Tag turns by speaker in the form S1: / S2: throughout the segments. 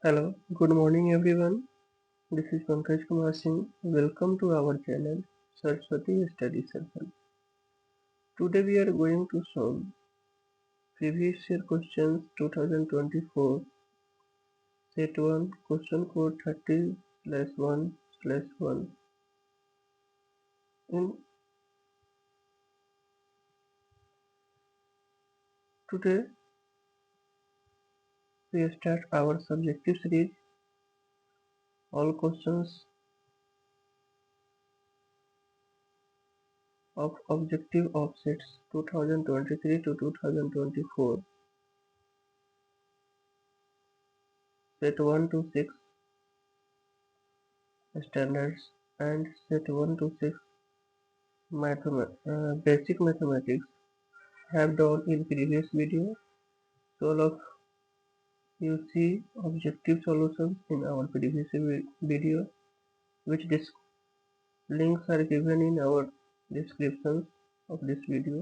S1: Hello, good morning everyone. This is Pankaj Kumar Singh. Welcome to our channel Saraswati Study Circle. Today we are going to solve previous year questions 2024 set 1 question code 30/1/1. In today we start our subjective series. All questions of objective offsets 2023 to 2024 set 1 to 6 standards and set 1 to 6 basic mathematics have done in previous video. So all of you see objective solutions in our previous video, which links are given in our descriptions of this video.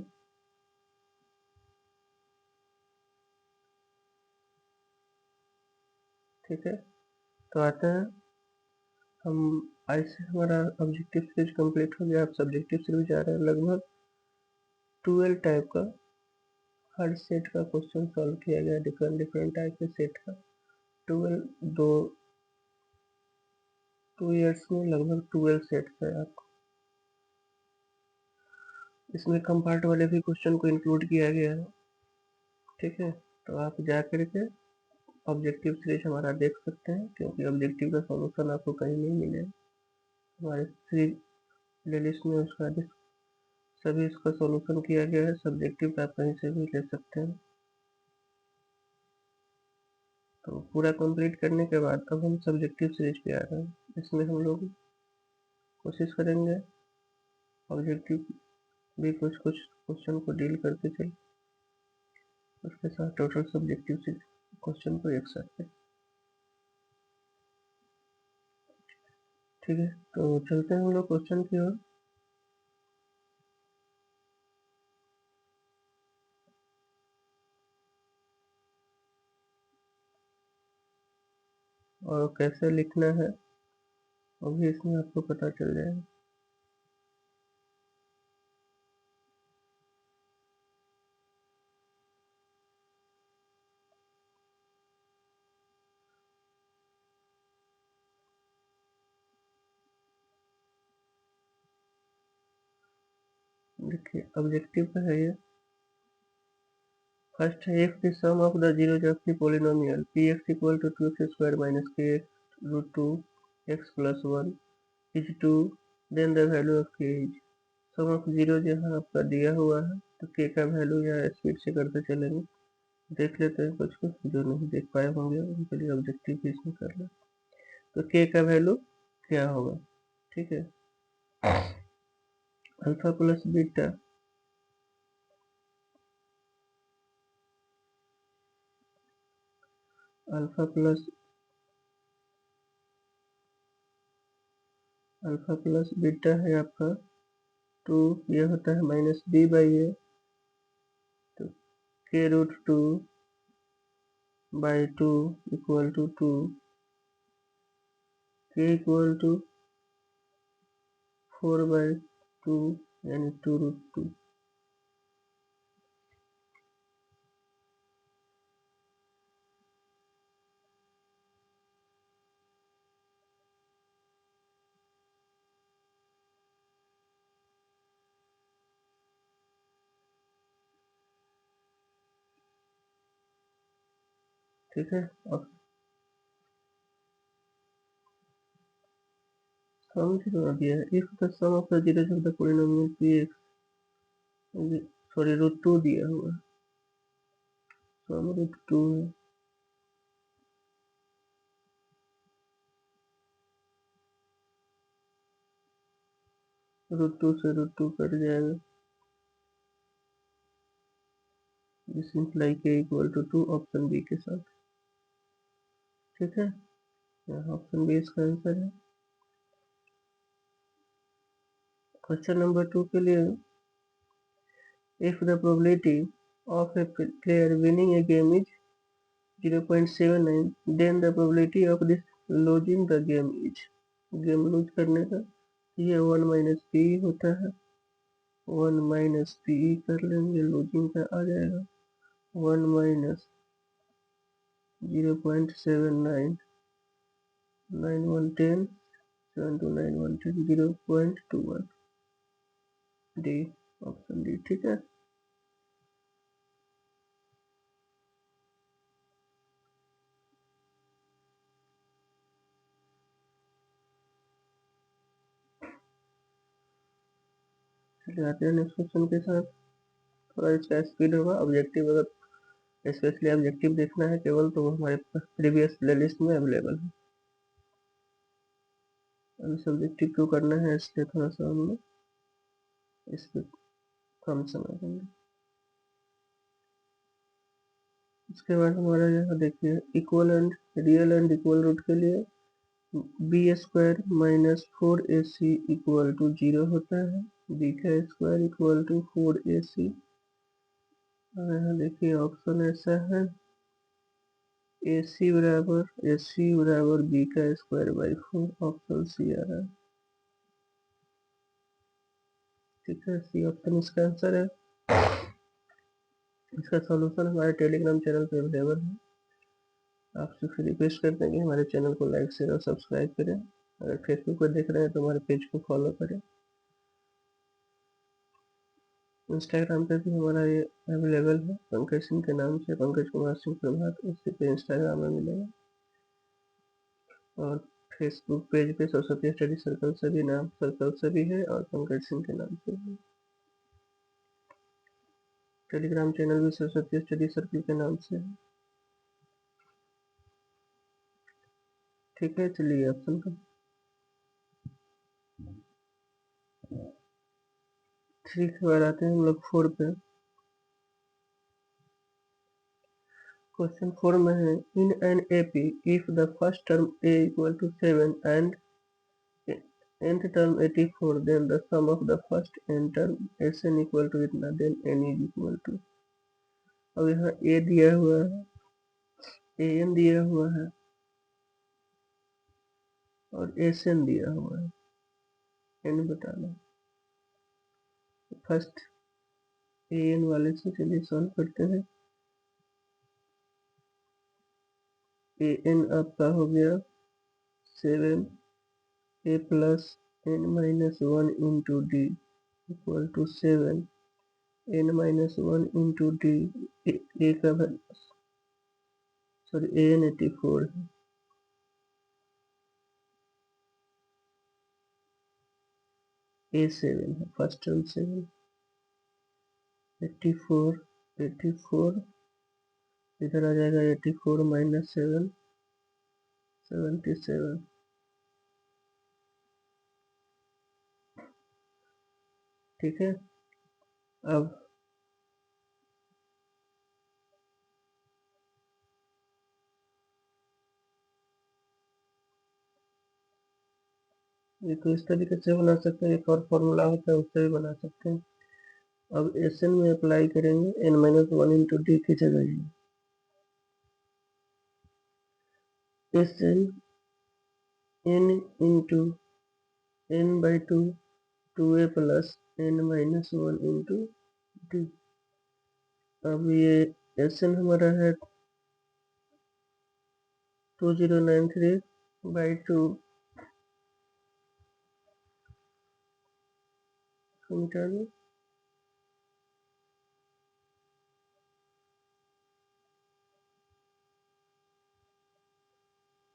S1: ठीक है, तो आते हैं हम ऐसे हमारा objective series complete हो गया। अब सब्जेक्टिव सीरीज आ रहा है, लगभग 12 टाइप का हर सेट का क्वेश्चन सॉल्व किया गया, डिफरेंट डिफरेंट टाइप के सेट का। 12 दो 2 ईयर्स में लगभग 12 सेट है। आपको इसमें कंपार्ट वाले भी क्वेश्चन को इंक्लूड किया गया है। ठीक है, तो आप जा करके ऑब्जेक्टिव सीरीज हमारा देख सकते हैं, क्योंकि ऑब्जेक्टिव का सॉल्यूशन आपको कहीं नहीं मिलेगा। हमारे सीरीज प्लेलिस्ट में उसका सभी इसका सॉल्यूशन किया गया है। सब्जेक्टिव का आप कहीं से भी ले सकते हैं। तो पूरा कंप्लीट करने के बाद अब हम सब्जेक्टिव सीरीज पे आ रहे हैं। इसमें हम लोग कोशिश करेंगे ऑब्जेक्टिव भी कुछ कुछ क्वेश्चन को डील करते चले, उसके साथ टोटल सब्जेक्टिव सीरीज क्वेश्चन को एक साथ करें। ठीक है, तो चलते हैं हम लोग क्वेश्चन की ओर। और कैसे लिखना है वो भी इसमें आपको पता चल जाएगा। देखिए ऑब्जेक्टिव का है ये। फर्स्ट है, if the sum of the zeros of the polynomial px equal to 2x square minus kx root 2 x plus 1 is 2, then the value of k is। Sum of zero यहाँ आपका दिया हुआ है, तो k का value यहाँ speed से करते चलेंगे। देख लेते हैं कुछ कुछ जो नहीं देख पाए होंगे उनके लिए ऑब्जेक्टिव भी इसमें कर ले। तो k का वैल्यू क्या होगा? ठीक है, alpha plus beta alpha plus beta है आपका 2, ये होता है माइनस बी बाई ए, तो k root 2 by 2 equal to 2, k equal to 4 by 2 यानी 2 रूट 2। ठीक है, अब सम जीरो दिया है। If the sum of the zeros of the polynomial px, sorry root 2 दिया हुआ है, सम रूट 2 है। रूट 2 से रूट 2 कट जाएगा, दिस इम्प्लाई के इक्वल टू 2 ऑप्शन बी के साथ। ठीक है, यहाँ ऑप्शन बी इसका आंसर है। क्वेश्चन नंबर 2 के लिए, if the probability of a player winning a game is 0.79, then the probability of this losing the game is, game lose करने का ये 1 माइनस पी होता है, 1 माइनस पी कर लेंगे, लूजिंग का आ जाएगा 1 माइनस 0.79, 9 1 10, 7 2 9 1 10, 0.21, डी, ऑप्शन डी, ठीक है। चलिए आते हैं नेक्स्ट क्वेश्चन के साथ। थोड़ा इसका स्पीड होगा। ऑब्जेक्टिव अगर स्पेशली ऑब्जेक्टिव देखना है केवल तो वो हमारे प्रीवियस प्लेलिस्ट में अवेलेबल है। अभी सब्जेक्टिव क्यों करना है इसलिए थोड़ा सा हम लोग इस पर कम समय देंगे। इसके बाद हमारा यहाँ देखिए equal and real and equal root के लिए B square minus 4ac equal to 0 होता है, बी का स्क्वायर इक्वल टू 4ac। और यहाँ देखिए ऑप्शन ऐसा है ac बराबर बी का स्क्वायर बाई 4, ऑप्शन सी आ रहा है, ठीक है, सी ऑप्शन इसका आंसर है। इसका सॉल्यूशन हमारे टेलीग्राम चैनल पे अवेलेबल है। आपसे रिक्वेस्ट करते हैं कि हमारे चैनल को लाइक शेयर और सब्सक्राइब करें। अगर फेसबुक पर देख रहे हैं तो हमारे पेज को फॉलो करें। इंस्टाग्राम पे भी हमारा ये अवेलेबल है, पंकज सिंह के नाम से, पंकज कुमार सिंह प्रभात, इसी पे इंस्टाग्राम में मिलेगा। और फेसबुक पेज पे सरस्वती स्टडी सर्कल से भी नाम सर्कल से भी है और पंकज सिंह के नाम से भी। टेलीग्राम चैनल भी सरस्वती स्टडी सर्कल के नाम से है, ठीक है। चलिए ऑप्शन का 3 के बाद आते हैं हम लोग 4 पे। क्वेश्चन 4 में है in an AP if the first term A equal to 7 and nth term 84, then the sum of the first n term Sn equal to इतना, then n is equal to. अब यहाँ a दिया हुआ है, an दिया हुआ है और Sn दिया हुआ है, n बताना। फर्स्ट an वाले से चलिए सॉल्व करते हैं। an आपका हो गया 7 a plus n minus 1 into D equal to 7 n minus 1 into D, A का सॉरी an 84 है, a7 है, फर्स्ट टर्म 7, 84 इधर आ जाएगा 84 माइनस 7, 77, ठीक है। अब ये तो इस तरीके से बना सकते हैं, एक और फॉर्मूला होता है उससे भी बना सकते हैं। अब एस एन में अप्लाई करेंगे n माइनस 1 इंटू डी की जगह S N n into n by 2 2a plus n minus 1 into D. अब ये एस एन हमारा है 2093 बाई 2 मिटा दो,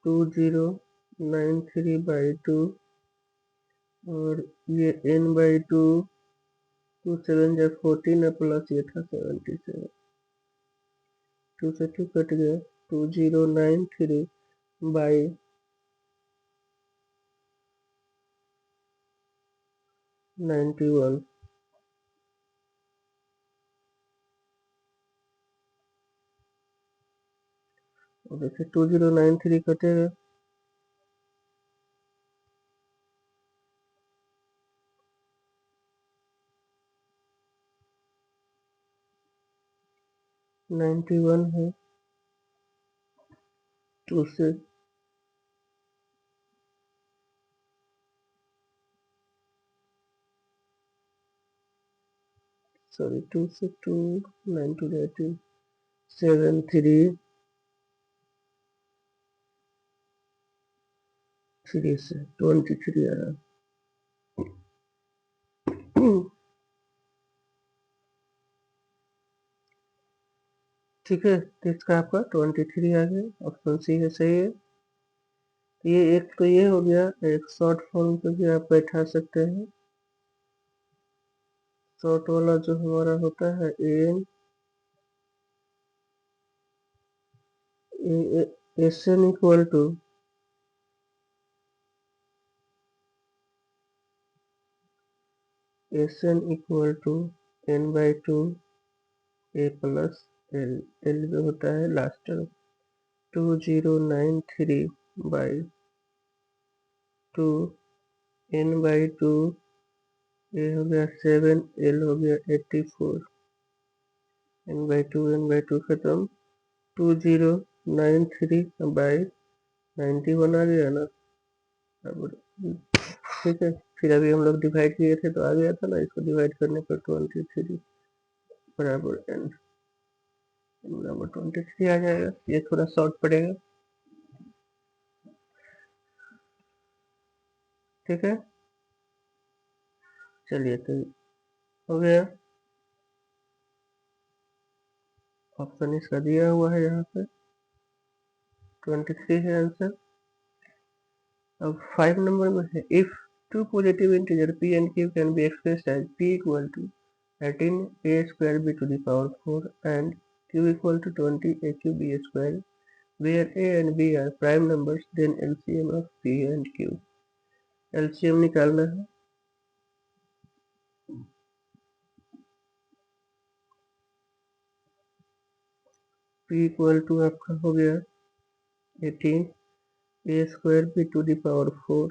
S1: 2093 बाई 2 और ये n बाई 2 2 7 जा 14 है प्लस ये था 77, 2 से 2 कट गया, 2093 बाई 91, और देखिए 2093 कटेगा 91 है 2 से 2 से 2 9 to 18 7 3 3 से 23 आ रहा। ठीक है, तो इसका आपका 23 आ गया, ऑप्शन सी है सही है। ये एक तो ये हो गया, एक शॉर्ट फॉर्म पे भी आप बैठा सकते हैं। शॉर्ट वाला जो हमारा होता है S N equal to n/2 a plus L, L जो होता है लास्ट टर्म 2093/2 n/2 ए हो गया 7, एल हो गया 84, n/2 खत्म 2093/91 आ गया ना। ठीक है, फिर अभी हम लोग डिवाइड किए थे तो आ गया था ना, इसको डिवाइड करने पर 23 बराबर n बराबर 23 आ जाएगा। ये थोड़ा शॉर्ट पड़ेगा। ठीक है, चलिए तो हो गया। ऑप्शन इसका दिया हुआ है यहाँ पे 23 है आंसर। अब 5 नंबर में है if two positive integer p and q can be expressed as p equal to 13 a square b to the power 4 and q equal to 20 a cube b square where a and b are prime numbers, then LCM of p and q। LCM निकालना है। p equal to आपका हो गया 18 a square b to the power 4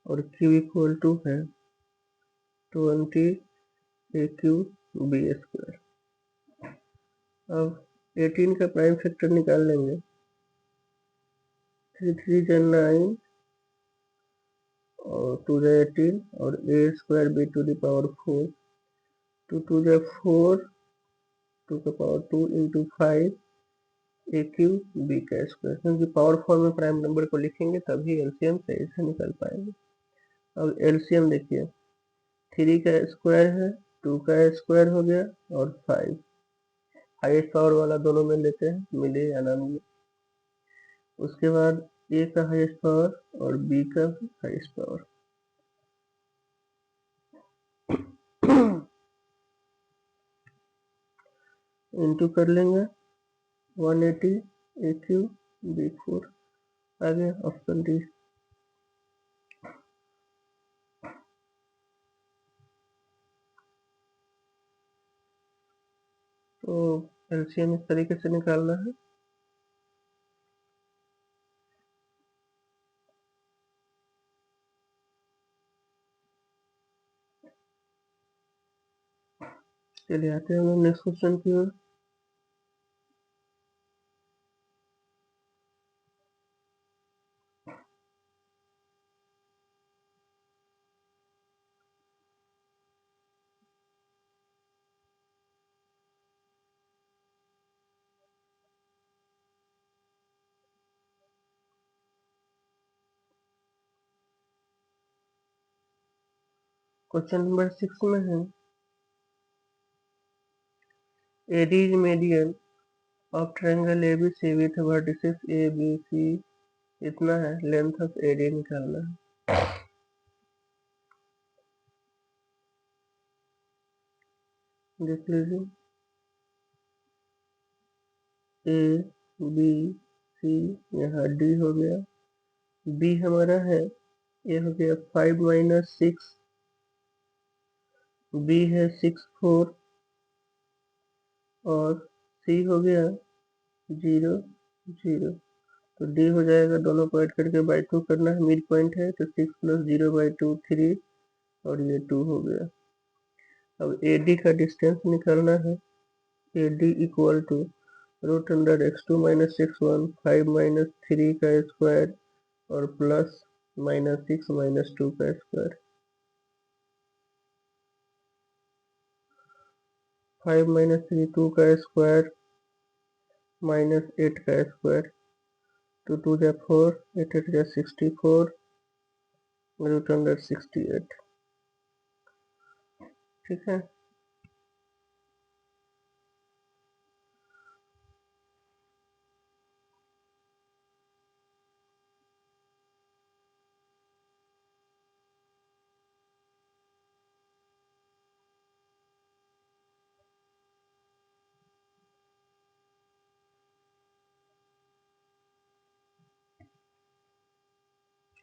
S1: और q equal to है 20 a cube b square. अब 18 का prime factor निकाल लेंगे। 3 3 जा 9 और 2 जा 18 और a square b to the power 4 2 2 जा 4 2 का power 2 into 5 A cube B का स्क्वायर, क्योंकि पावर फॉर्म में प्राइम नंबर को लिखेंगे तभी एलसीएम सही से निकल पाएंगे। अब एलसीएम देखिए 3 का स्क्वायर है, 2 का स्क्वायर हो गया और 5 हाईएस्ट पावर वाला दोनों में लेते हैं, मिले या ना मिले। उसके बाद ए का हाईएस्ट पावर और बी का हाईएस्ट पावर इंटू कर लेंगे 180 ए क्यूब बी 4 आ गया ऑप्शन डी। तो एलसीएम इस तरीके से निकालना है। चलिए आते हैं नेक्स्ट क्वेश्चन की ओर। क्वेश्चन नंबर 6 में है AD is median of triangle ABC with vertices A B C इतना है, लेंथ ऑफ AD निकालना है। देख लीजिए A B C, यहाँ D हो गया, B हमारा है, ये हो गया 5 - 6, B है 6 4 और C हो गया 0 0। तो D हो जाएगा, दोनों को ऐड करके बाई 2 करना है, मिड पॉइंट है तो 6 + 0/2 3 और ये 2 हो गया। अब AD का डिस्टेंस निकालना है। AD equal to root under x2 minus 6(1), 5 minus 3 का स्क्वायर और प्लस माइनस 6 माइनस 2 का स्क्वायर। 5 माइनस 3 2 का स्क्वायर माइनस 8 का स्क्वायर, 2 2 जा 4, 8 8 जा 64, रूट अंडर 68। ठीक है,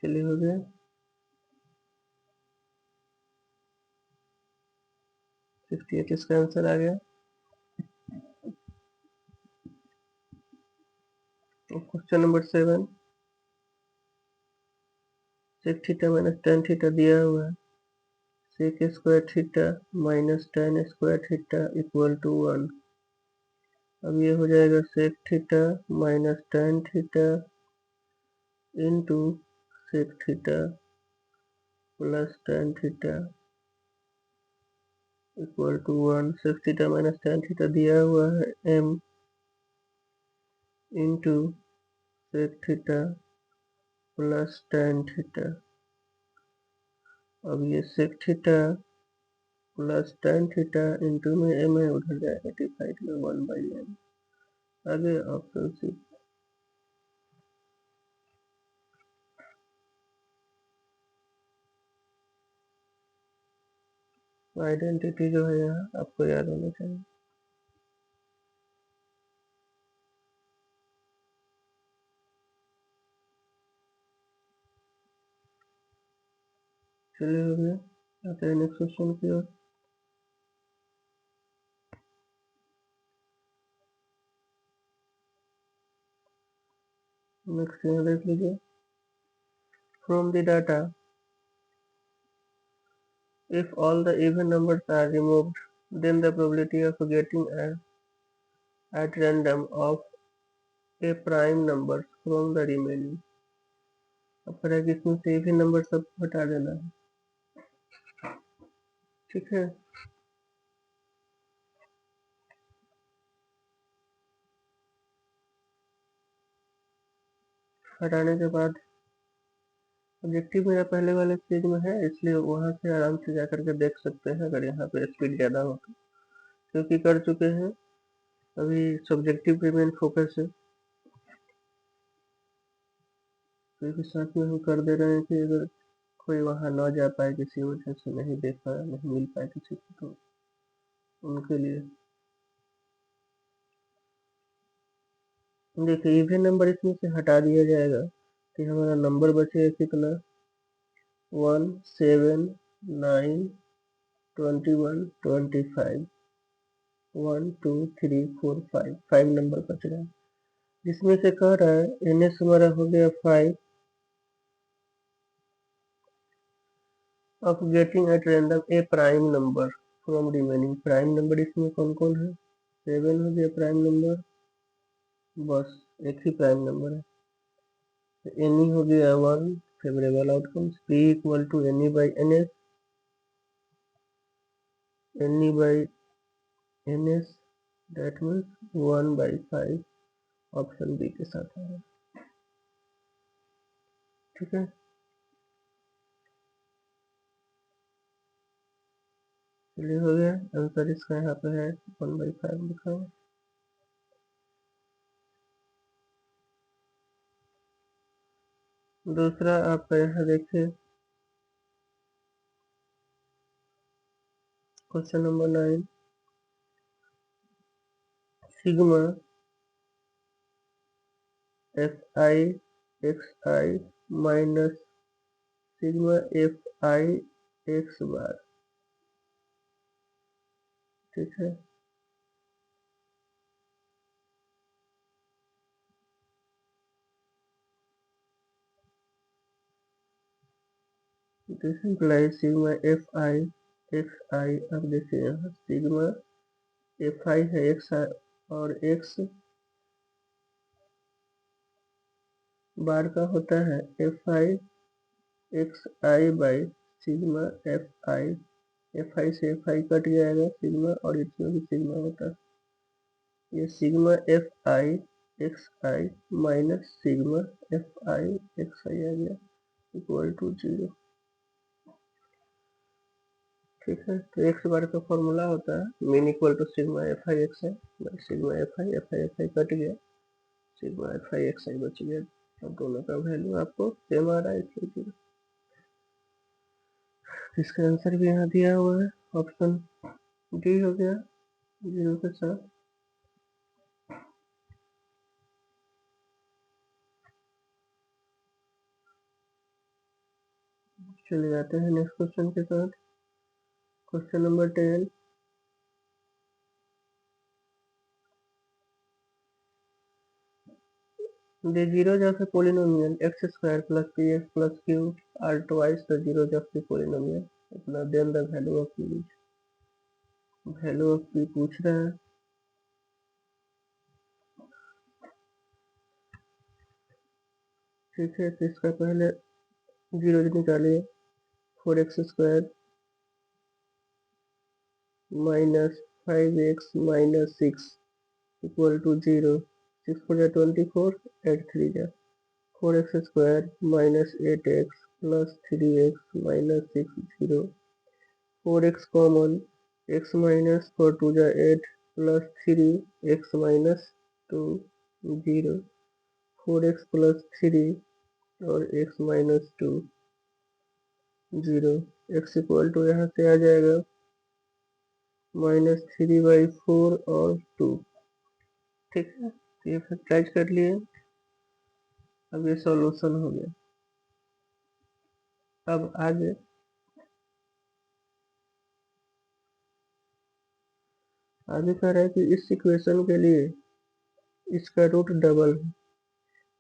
S1: चलिए हो गया। 68 इसका आंसर आ गया। Question number 7, sec theta minus tan theta दिया हुआ है। Sec square theta minus tan square theta equal to 1। अब ये हो जाएगा sec theta minus tan theta into sec theta plus tan theta equal to 1। Sec theta minus tan theta दिया हुआ है m into sec theta plus tan theta. अब ये sec theta plus tan theta into में m है, उधर जाएगा divide में 1/m। आगे ऑप्शन सी। आइडेंटिटी जो है यहाँ आपको याद होना चाहिए। चलिए हो गया, आते हैं नेक्स्ट क्वेश्चन की ओर। नेक्स्ट यहाँ देख लीजिए। From the data, if all the even numbers are removed, then the probability of getting at random of a prime number from the remaining। अब कह रहा है कि इसमें से even नंबर सब हटा देना है। ठीक है, हटाने के बाद ऑब्जेक्टिव मेरा पहले वाले पेज में है, इसलिए वहां से आराम से जाकर के देख सकते हैं अगर यहाँ पे स्पीड ज़्यादा हो तो, क्योंकि कर चुके हैं। अभी सब्जेक्टिव पे मेन फोकस है, क्योंकि साथ में हम कर दे रहे हैं कि अगर कोई वहाँ ना जा पाए, किसी वजह से नहीं देख पाए, नहीं मिल पाए किसी को, तो उनके लिए। देखिए इवन नंबर इसमें से हटा दिया जाएगा कि हमारा नंबर बचेगा कितना, 1 7 9 21 25, 1 2 3 4 5, 5 नंबर बच रहा है, जिसमें से कह रहा है एन एस हमारा हो गया 5 of getting at random A prime number from remaining. Prime number इसमें कौन कौन है, 7 हो गया प्राइम नंबर, बस एक ही प्राइम नंबर है। एन ई हो गया 1, favourable outcomes, P equal to N E by N S, N E by N S that means 1/5, option B के साथ आ रहा है। ठीक है, चलिए हो गया आंसर इसका, यहाँ पे है 1/5 लिखा हुआ। दूसरा आपका यहाँ देखिए question number 9, sigma F I X I minus sigma F I X bar. ठीक है, this implies sigma F I X I. अब देखिए यहाँ सिग्मा एफ आई है एक्स और एक्स बार का होता है F I X I by sigma F I. F I से एफ आई कट जाएगा सिग्मा, और इसमें भी सिग्मा होता है। ये sigma F I X I minus sigma F I X I आ गया इक्वल टू 0। ठीक है, तो एक्स बार का फॉर्मूला होता है mean equal to sigma F I X I by sigma F I cut गया, sigma F I X I बच गया। अब दोनों का वैल्यू आपको सेम आ रहा है इसलिए 0। इसका आंसर भी यहाँ दिया हुआ है, ऑप्शन डी हो गया 0 के साथ। चले जाते हैं नेक्स्ट क्वेश्चन के साथ। Question number 10। The zeros of a polynomial x square plus px plus q are twice the zeros of the polynomial. Then the value of p is। Value of p पूछ रहा है। ठीक है, तो इसका पहले जीरो निकालिए। 4x² minus 5x minus 6 equal to 0। 6 4 24, 8 3 4x² minus 8x plus 3x minus 6 0। 4x common, x minus 4 2 8 plus 3 x minus 2 0। 4x plus 3 और x minus 2 0। x equal to यहाँ से आ जाएगा -3/4 और 2। ठीक है, तो ये फैक्टराइज कर लिए। अब ये सॉल्यूशन हो गया। अब आगे कह रहा है कि इस इक्वेशन के लिए इसका रूट डबल है,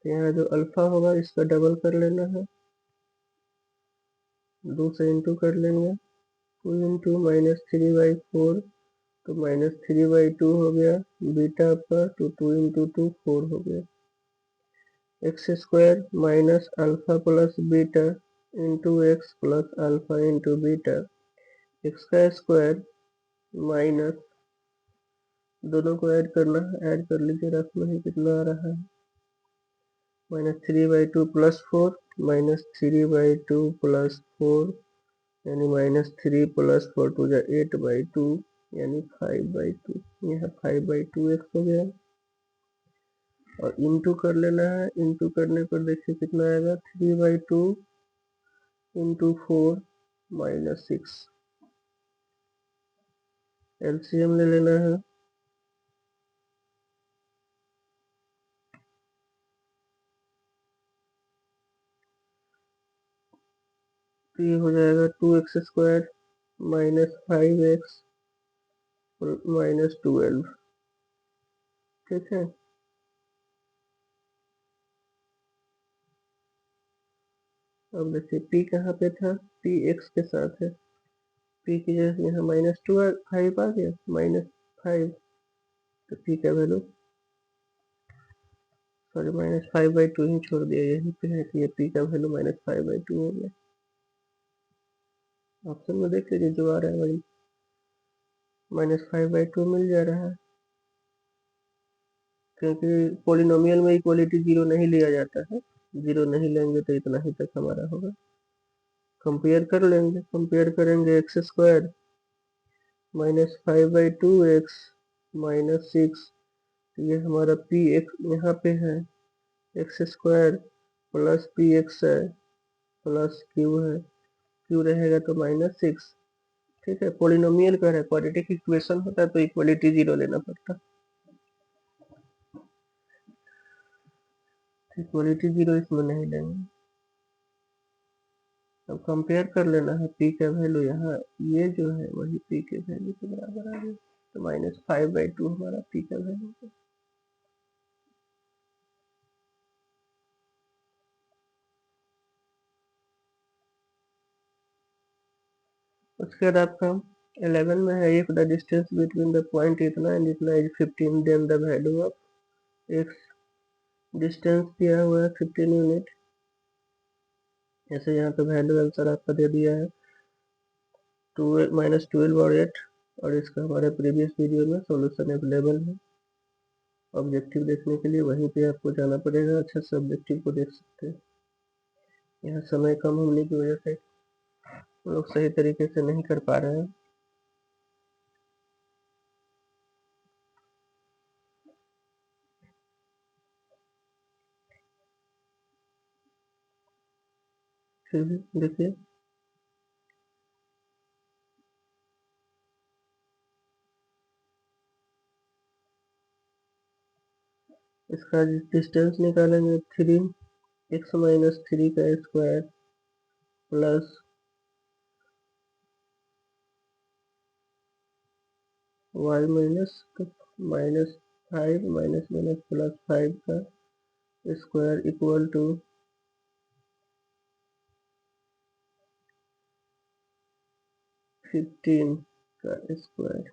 S1: तो यहाँ जो अल्फा होगा इसका डबल कर लेना है, 2 से इंटू कर लेंगे। 2 इंटू -3/4 तो -3/2 हो गया। बीटा आपका तो 2 इंटू 2 4 हो गया। x² minus alpha plus beta into x plus alpha into beta. X का स्क्वायर माइनस, दोनों को ऐड करना है, ऐड कर लीजिए, रखना है कितना आ रहा है -3/2 प्लस 4 -3/2 प्लस 4 यानी -3 प्लस 4 2 8/2 यानी 5/2। यहाँ 5/2 x हो गया, और इंटू कर लेना है। इंटू करने पर देखिए कितना आएगा 3/2 इंटू 4 माइनस 6। एलसीएम ले लेना है। तो ये हो जाएगा 2x² माइनस 5x माइनस 12। ठीक है, अब देखिए p कहाँ पे था, p x के साथ है। p की जगह यहाँ -5 आ गया, -5, तो p का वैल्यू सॉरी -5/2 ही छोड़ दिया, यहीं पे है कि ये p का वैल्यू -5/2 हो गया। ऑप्शन में देख लीजिए जो आ रहा है वही -5/2 मिल जा रहा है, क्योंकि पॉलिनोमियल में इक्वलिटी 0 नहीं लिया जाता है। 0 नहीं लेंगे तो इतना ही तक हमारा होगा। कंपेयर कर लेंगे, कंपेयर करेंगे x² -5/2 x माइनस 6, ये हमारा p x यहाँ पे है, x² प्लस पी एक्स है प्लस q है, q रहेगा तो -6। ठीक है, पॉलिनोमियल का है, क्वाड्रेटिक इक्वेशन होता है तो इक्वलिटी 0 लेना पड़ता है। इक्वलिटी 0 इसमें नहीं लेंगे। अब कंपेयर कर लेना है, p का वैल्यू यहाँ ये जो है वही p के वैल्यू के बराबर आ गया, तो -5/2 हमारा p का वैल्यू है। उसके बाद आपका 11 में है, if the distance between the point इतना एंड इतना is 15 then the value of x distance दिया हुआ है 15 यूनिट। जैसे यहाँ पे वैल्यू आंसर आपका दे दिया है -12 और 8, और इसका हमारे प्रीवियस वीडियो में सॉल्यूशन अवेलेबल है। ऑब्जेक्टिव देखने के लिए वहीं पे आपको जाना पड़ेगा, अच्छा से ऑब्जेक्टिव को देख सकते हैं। यहाँ समय कम होने की वजह से लोग सही तरीके से नहीं कर पा रहे हैं। फिर भी देखिए, इसका डिस्टेंस निकालेंगे 3x - 3 का स्क्वायर प्लस y -5 -+5 का स्क्वायर इक्वल टू 15 का स्क्वायर।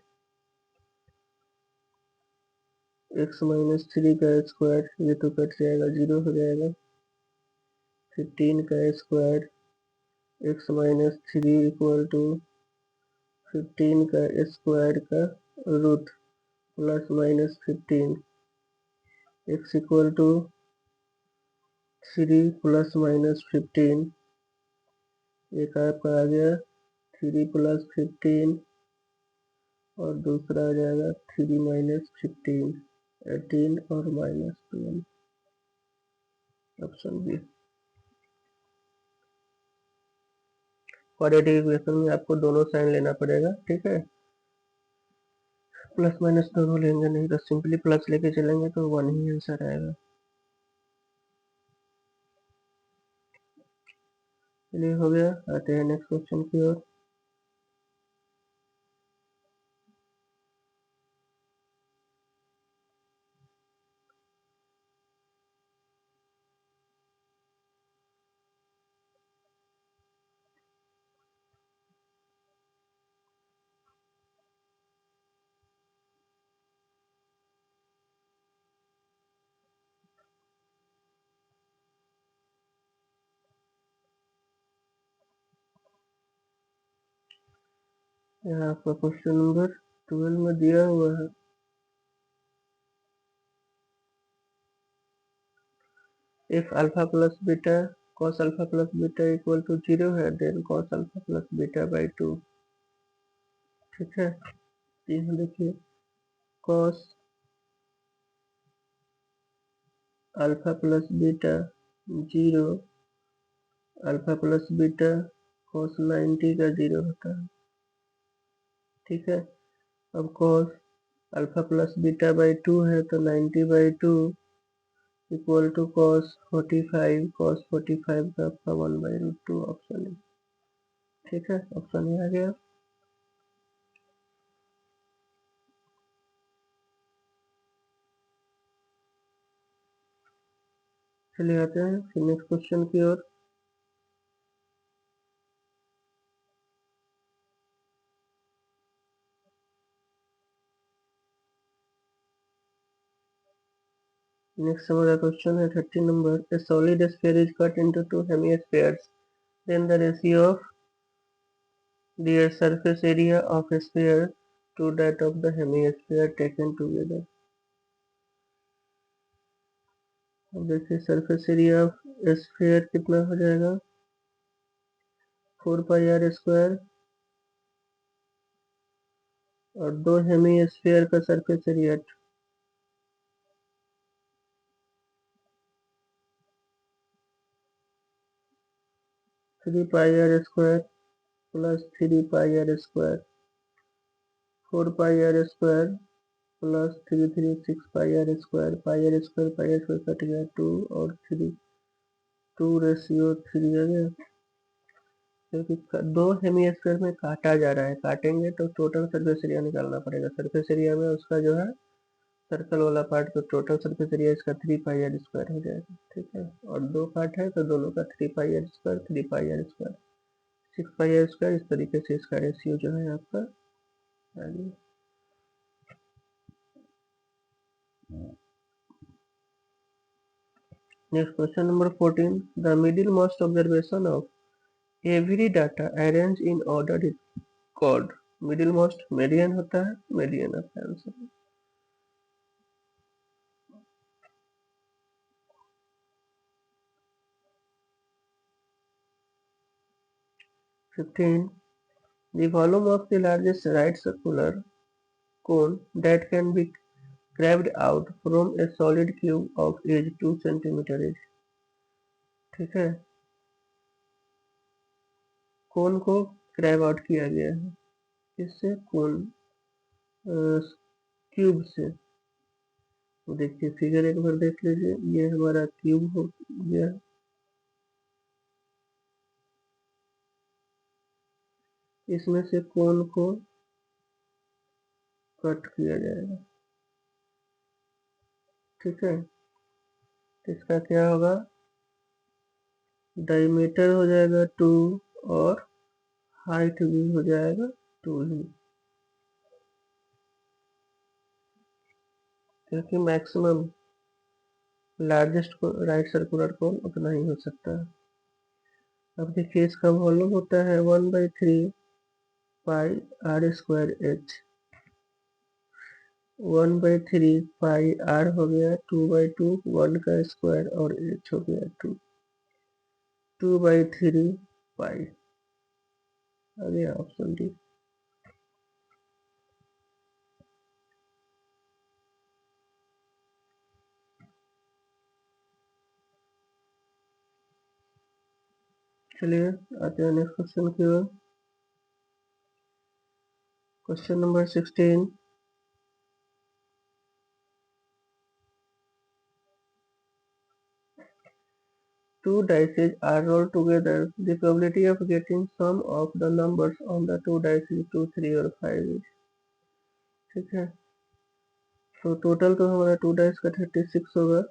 S1: x - 3 का स्क्वायर ये तो कट जाएगा, 0 हो जाएगा। 15 का स्क्वायर x - 3 इक्वल टू 15 का स्क्वायर का root plus -15। x equal to 3 plus -15, एक आपका आ गया 3 + 15 और दूसरा आ जाएगा 3 - 15, 18 और -12, ऑप्शन बी। क्वाड्रेटिक इक्वेशन में आपको दोनों साइन लेना पड़ेगा, ठीक है। प्लस माइनस दोनों लेंगे, नहीं तो सिंपली प्लस लेके चलेंगे तो 1 ही आंसर आएगा। चलिए हो गया, आते हैं नेक्स्ट क्वेश्चन की ओर। यहाँ आपका क्वेश्चन नंबर 12 में दिया हुआ है if alpha plus beta cos alpha plus beta equal to 0 है, then cos alpha plus beta by 2, ठीक है। यहाँ देखिए cos alpha plus beta 0, alpha plus beta cos 90 का 0 होता है, ठीक है। अब cos alpha plus beta by 2 है तो 90/2 इक्वल टू cos 45, cos 45 का आपका 1/√2, ऑप्शन है, ठीक है। ऑप्शन ए आ गया। चलिए आते हैं फिर नेक्स्ट क्वेश्चन की ओर। नेक्स्ट हमारा क्वेश्चन है 30 number. A solid sphere is cut into 2 hemispheres, then the ratio of their surface area of a sphere to that of the hemisphere taken together। अब देखिए सरफेस एरिया ऑफ स्फीयर कितना हो जाएगा, 4πr² और 2 hemisphere का surface area 3πr² plus 3πr², 4πr² plus 3 3 6πr², πr² cut गया 2 और 3, 2:3 आ गया। क्योंकि दो हेमिस्फीयर में काटा जा रहा है, काटेंगे तो टोटल सरफेस एरिया निकालना पड़ेगा। सरफेस एरिया में उसका जो है सर्कल वाला पार्ट, तो टोटल सरफेस एरिया इसका 3πr² हो जाएगा, ठीक है। और दो पार्ट है तो दोनों का 3πr², 3πr², 6πr², इस तरीके से इसका रेशियो जो है आपका आ गया। Next question number 14. The middlemost observation of every data arranged in order is called middlemost. median होता है, median आपका answer. 15. The volume of the largest right circular cone that can be carved out from a solid cube of is 2 centimeter is। ठीक है, कोन को crab out किया गया है, किससे? कोन क्यूब से। तो देखिए फिगर एक बार देख लीजिए, ये हमारा क्यूब हो गया, इसमें से कोन को कट किया जाएगा। ठीक है, इसका क्या होगा? डायमीटर हो जाएगा 2 और हाइट भी हो जाएगा 2 ही, क्योंकि maximum largest right circular cone उतना ही हो सकता है। अब देखिए इसका वॉल्यूम होता है 1/3 pi R square H. 1/3 pi R हो गया 2/2, 1 का स्क्वायर और एच हो गया 2/3 पाई। आ गया ऑप्शन डी। चलिए आते हैं नेक्स्ट क्वेश्चन की ओर। Question number 16। Two dices are rolled together. The probability of getting sum of the numbers on the two dice is 2, 3 और 5 is। ठीक है, तो टोटल तो हमारा 2 डाइस का 36 होगा,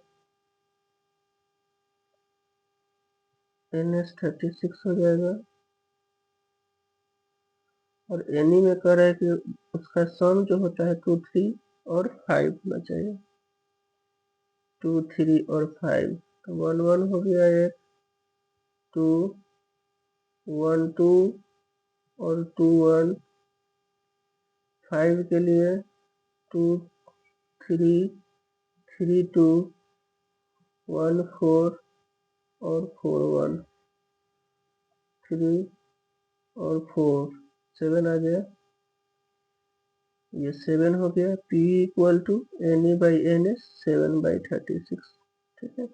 S1: NS 36 हो जाएगा। और एनी में कह रहा है कि उसका सम जो होता है 2, 3 और 5 होना चाहिए। 2, 3 और 5, तो 1, 1 हो गया, एक 2, 1, 2 और 2, 1। 5 के लिए 2, 3, 3, 2, 1, 4 और 4, 1, 3 और 4, 7 आ गया। ये 7 हो गया। P equal to NE/NS 7/36। ठीक है,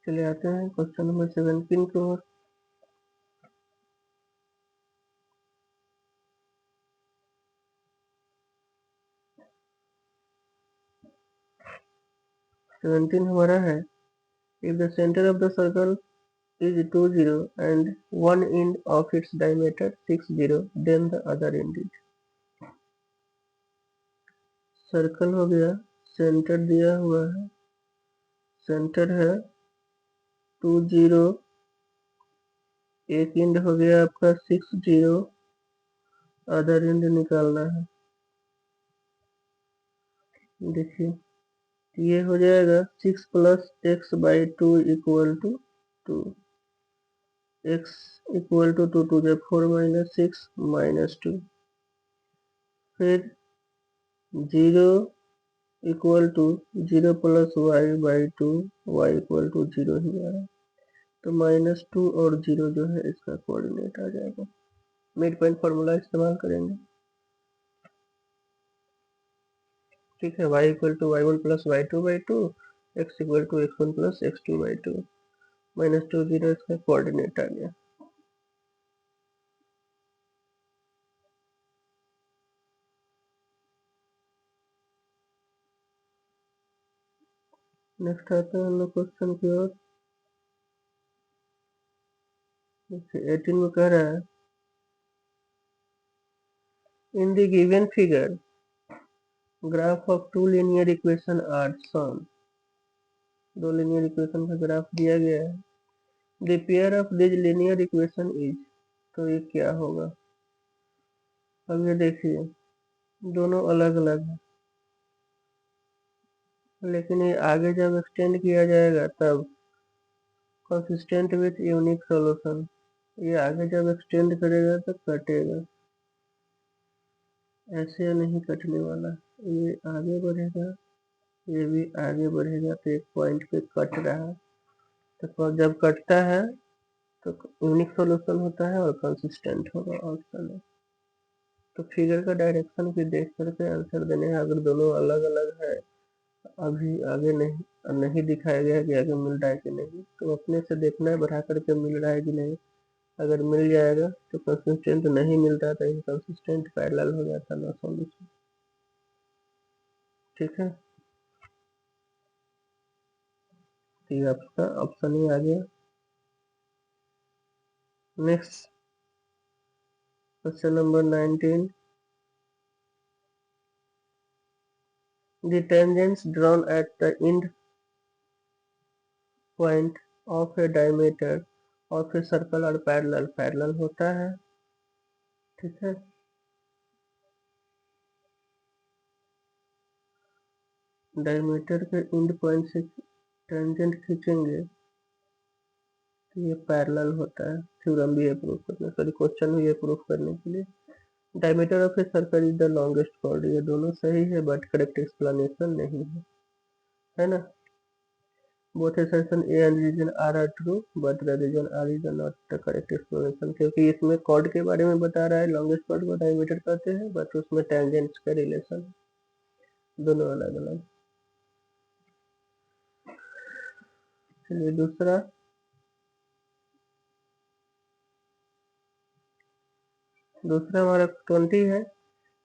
S1: चलिए आते हैं क्वेश्चन नंबर 17 की ओर। हमारा है, if the centre of the circle is 2, 0 and one end of its diameter 6, 0, then the other end is। Circle हो गया, सेंटर दिया हुआ है, सेंटर है 2, 0, एक एंड हो गया आपका 6, 0, अदर एंड निकालना है। देखिए ये हो जाएगा 6 plus x/2 equal to 2, x equal to 2, 2 जब 4 - 6 -2, फिर 0 equal to 0 plus y/2, y equal to 0 ही आ रहा है, तो -2 और 0 जो है इसका कोऑर्डिनेट आ जाएगा। मिड पॉइंट फॉर्मूला इस्तेमाल करेंगे। ठीक है, y equal to y1 plus y2/2, x equal to x1 plus x2/2, -2, 0 इसका कोऑर्डिनेट आ गया। नेक्स्ट आते हैं हम लोग क्वेश्चन की ओर। 18 में कह रहा है, in the given figure graph of two linear equation are shown. दो लीनियर इक्वेशन का ग्राफ दिया गया है। The pair of this linear equation is. तो ये क्या होगा। अब ये देखिए दोनों अलग अलग है, लेकिन ये आगे जब एक्सटेंड किया जाएगा तब कंसिस्टेंट विथ यूनिक सॉल्यूशन, ये आगे जब एक्सटेंड करेगा तो कटेगा, ऐसे नहीं कटने वाला। ये आगे बढ़ेगा, ये भी आगे बढ़ेगा, तो एक पॉइंट पे कट रहा है। तो जब कटता है तो यूनिक सॉल्यूशन होता है और कंसिस्टेंट होगा ऑप्शन है। तो फिगर का डायरेक्शन भी देख करके आंसर देने हैं। अगर दोनों अलग अलग है, अभी आगे नहीं दिखाया गया कि आगे मिल रहा है कि नहीं, तो अपने से देखना है बढ़ा करके मिल रहा है कि नहीं। अगर मिल जाएगा तो कंसिस्टेंट, नहीं मिल रहा तो इनकंसिस्टेंट पैरेलल हो जाता ना सॉल्यूशन। ठीक है, तो ये आपका ऑप्शन ही आ गया। Next question number 19, the tangents drawn at the end point of a diameter of a circle are parallel, parallel होता है। ठीक है, डायमीटर के एंड पॉइंट से टेंजेंट खींचेंगे तो ये पैरेलल होता है। थ्योरम भी ये प्रूफ करने, सॉरी क्वेश्चन भी ये प्रूफ करने के लिए। Diameter of a circle is the longest chord, ये दोनों सही है बट करेक्ट एक्सप्लेनेशन नहीं है ना। Both assertion A and reason R are true but the reason R is not the correct explanation, क्योंकि इसमें कॉर्ड के बारे में बता रहा है, लॉन्गेस्ट कॉर्ड को डायमीटर कहते हैं, बट उसमें टेंजेंट्स का रिलेशन दोनों अलग अलग। चलिए दूसरा हमारा 20 है।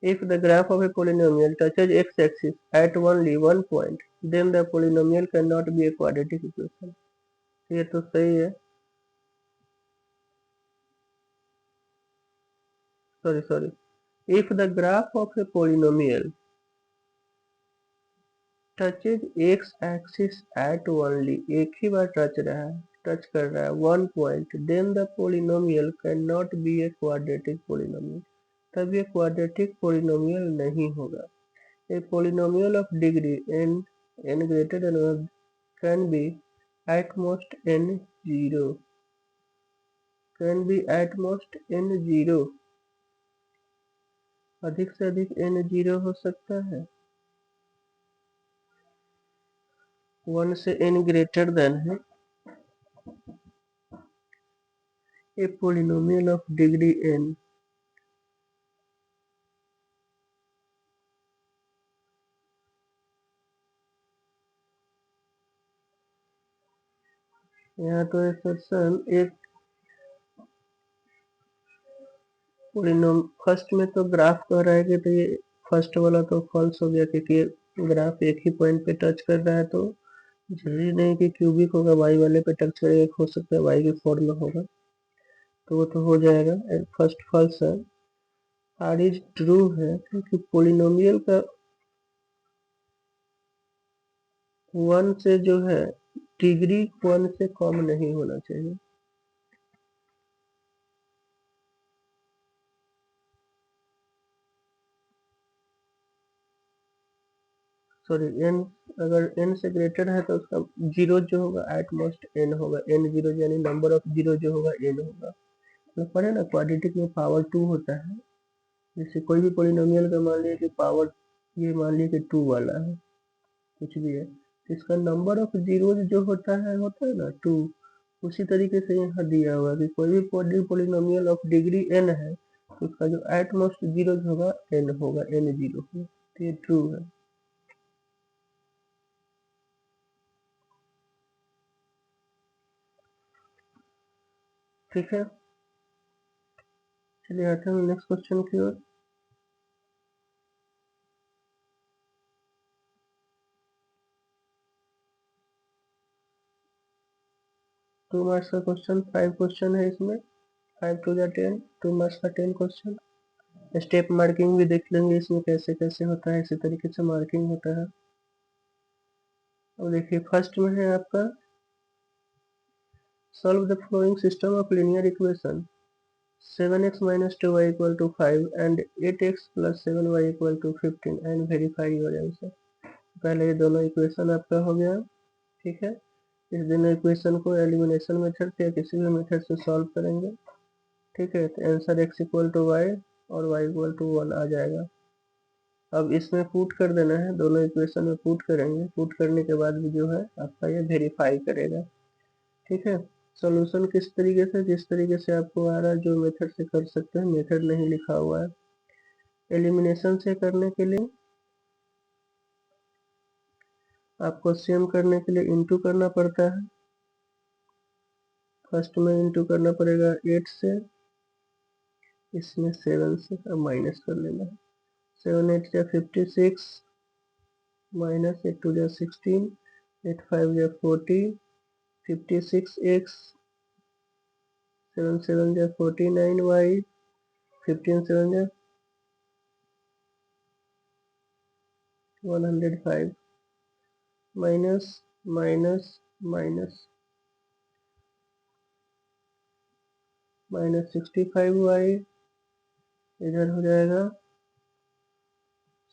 S1: If the graph of a polynomial touches x-axis at only one point, then the polynomial cannot be a quadratic equation। ये तो सही है, sorry if the graph of a polynomial touches x axis at only, एक ही बार touch कर रहा है one point, then the polynomial can not be a quadratic polynomial, तब ये क्वाड्रेटिक पोलिनोमियल नहीं होगा। A polynomial of degree n greater than can be at most n0, can be at most n0, अधिक से अधिक n0 हो सकता है, 1 से n ग्रेटर देन है। ए पोलिनोमियल ऑफ डिग्री n, यहाँ तो एक्सेप्शन एक पोलिनोम, फर्स्ट में तो ग्राफ कह रहा है कि तो ये फर्स्ट वाला तो फॉल्स हो गया, क्योंकि ग्राफ एक ही पॉइंट पे टच कर रहा है, तो जरूरी नहीं कि क्यूबिक होगा, वाई वाले पे टच करेगा, हो सकता है वाई के फॉर्म में होगा, तो वो तो हो जाएगा। फर्स्ट फॉल्स है। आर इज ट्रू है, क्योंकि पोलिनोमियल का वन से जो है डिग्री वन से कम नहीं होना चाहिए। सॉरी एन, अगर एन से ग्रेटर है तो उसका जीरो जो होगा एट मोस्ट एन होगा, एन जीरो यानी नंबर ऑफ जीरो जो होगा एन होगा। तो पढ़े ना क्वाड्रेटिक में पावर टू होता है, जैसे कोई भी पोलिनोमियल का मान लिया कि पावर, ये मान लिया कि टू वाला है, कुछ भी है, तो इसका नंबर ऑफ जीरो जो होता है ना टू, उसी तरीके से यहाँ दिया हुआ कि कोई भी पोलिनोमियल ऑफ डिग्री एन है तो उसका जो एट मोस्ट जीरो होगा एन होगा, एन जीरो होगा, तो ये ट्रू है। ठीक है, चलिए आते हैं नेक्स्ट क्वेश्चन की ओर। 2 मार्क्स का क्वेश्चन, 5 क्वेश्चन है इसमें, 5 टू 10, 2 मार्क्स का 10 क्वेश्चन। स्टेप मार्किंग भी देख लेंगे इसमें कैसे कैसे होता है, इसी तरीके से मार्किंग होता है। और देखिए फर्स्ट में है आपका solve the flowing system of linear equation 7x minus 2y equal to 5 and 8x plus 7y equal to 15 and verify your answer. पहले ये दोनों इक्वेशन आपका हो गया। ठीक है, इस दोनों इक्वेशन को एलिमिनेशन मेथड से या किसी भी मेथड से सॉल्व करेंगे। ठीक है, तो answer x equal to Y और y इक्वल टू 1 आ जाएगा। अब इसमें पुट कर देना है, दोनों इक्वेशन में पुट करेंगे। पुट करने के बाद भी जो है आपका ये वेरीफाई करेगा। ठीक है, सॉल्यूशन किस तरीके से, जिस तरीके से आपको आ रहा है जो मेथड से कर सकते हैं, मेथड नहीं लिखा हुआ है। एलिमिनेशन से करने के लिए आपको सेम करने के लिए इनटू करना पड़ता है। फर्स्ट में इनटू करना पड़ेगा 8 से, इसमें 7 से, अब माइनस कर लेना है। 7 8 या 56 माइनस 8 2 या 16, 8 5 या 40, 56x, 7 7 या 49y, 15 7 या 105, minus minus minus minus 65y, इधर हो जाएगा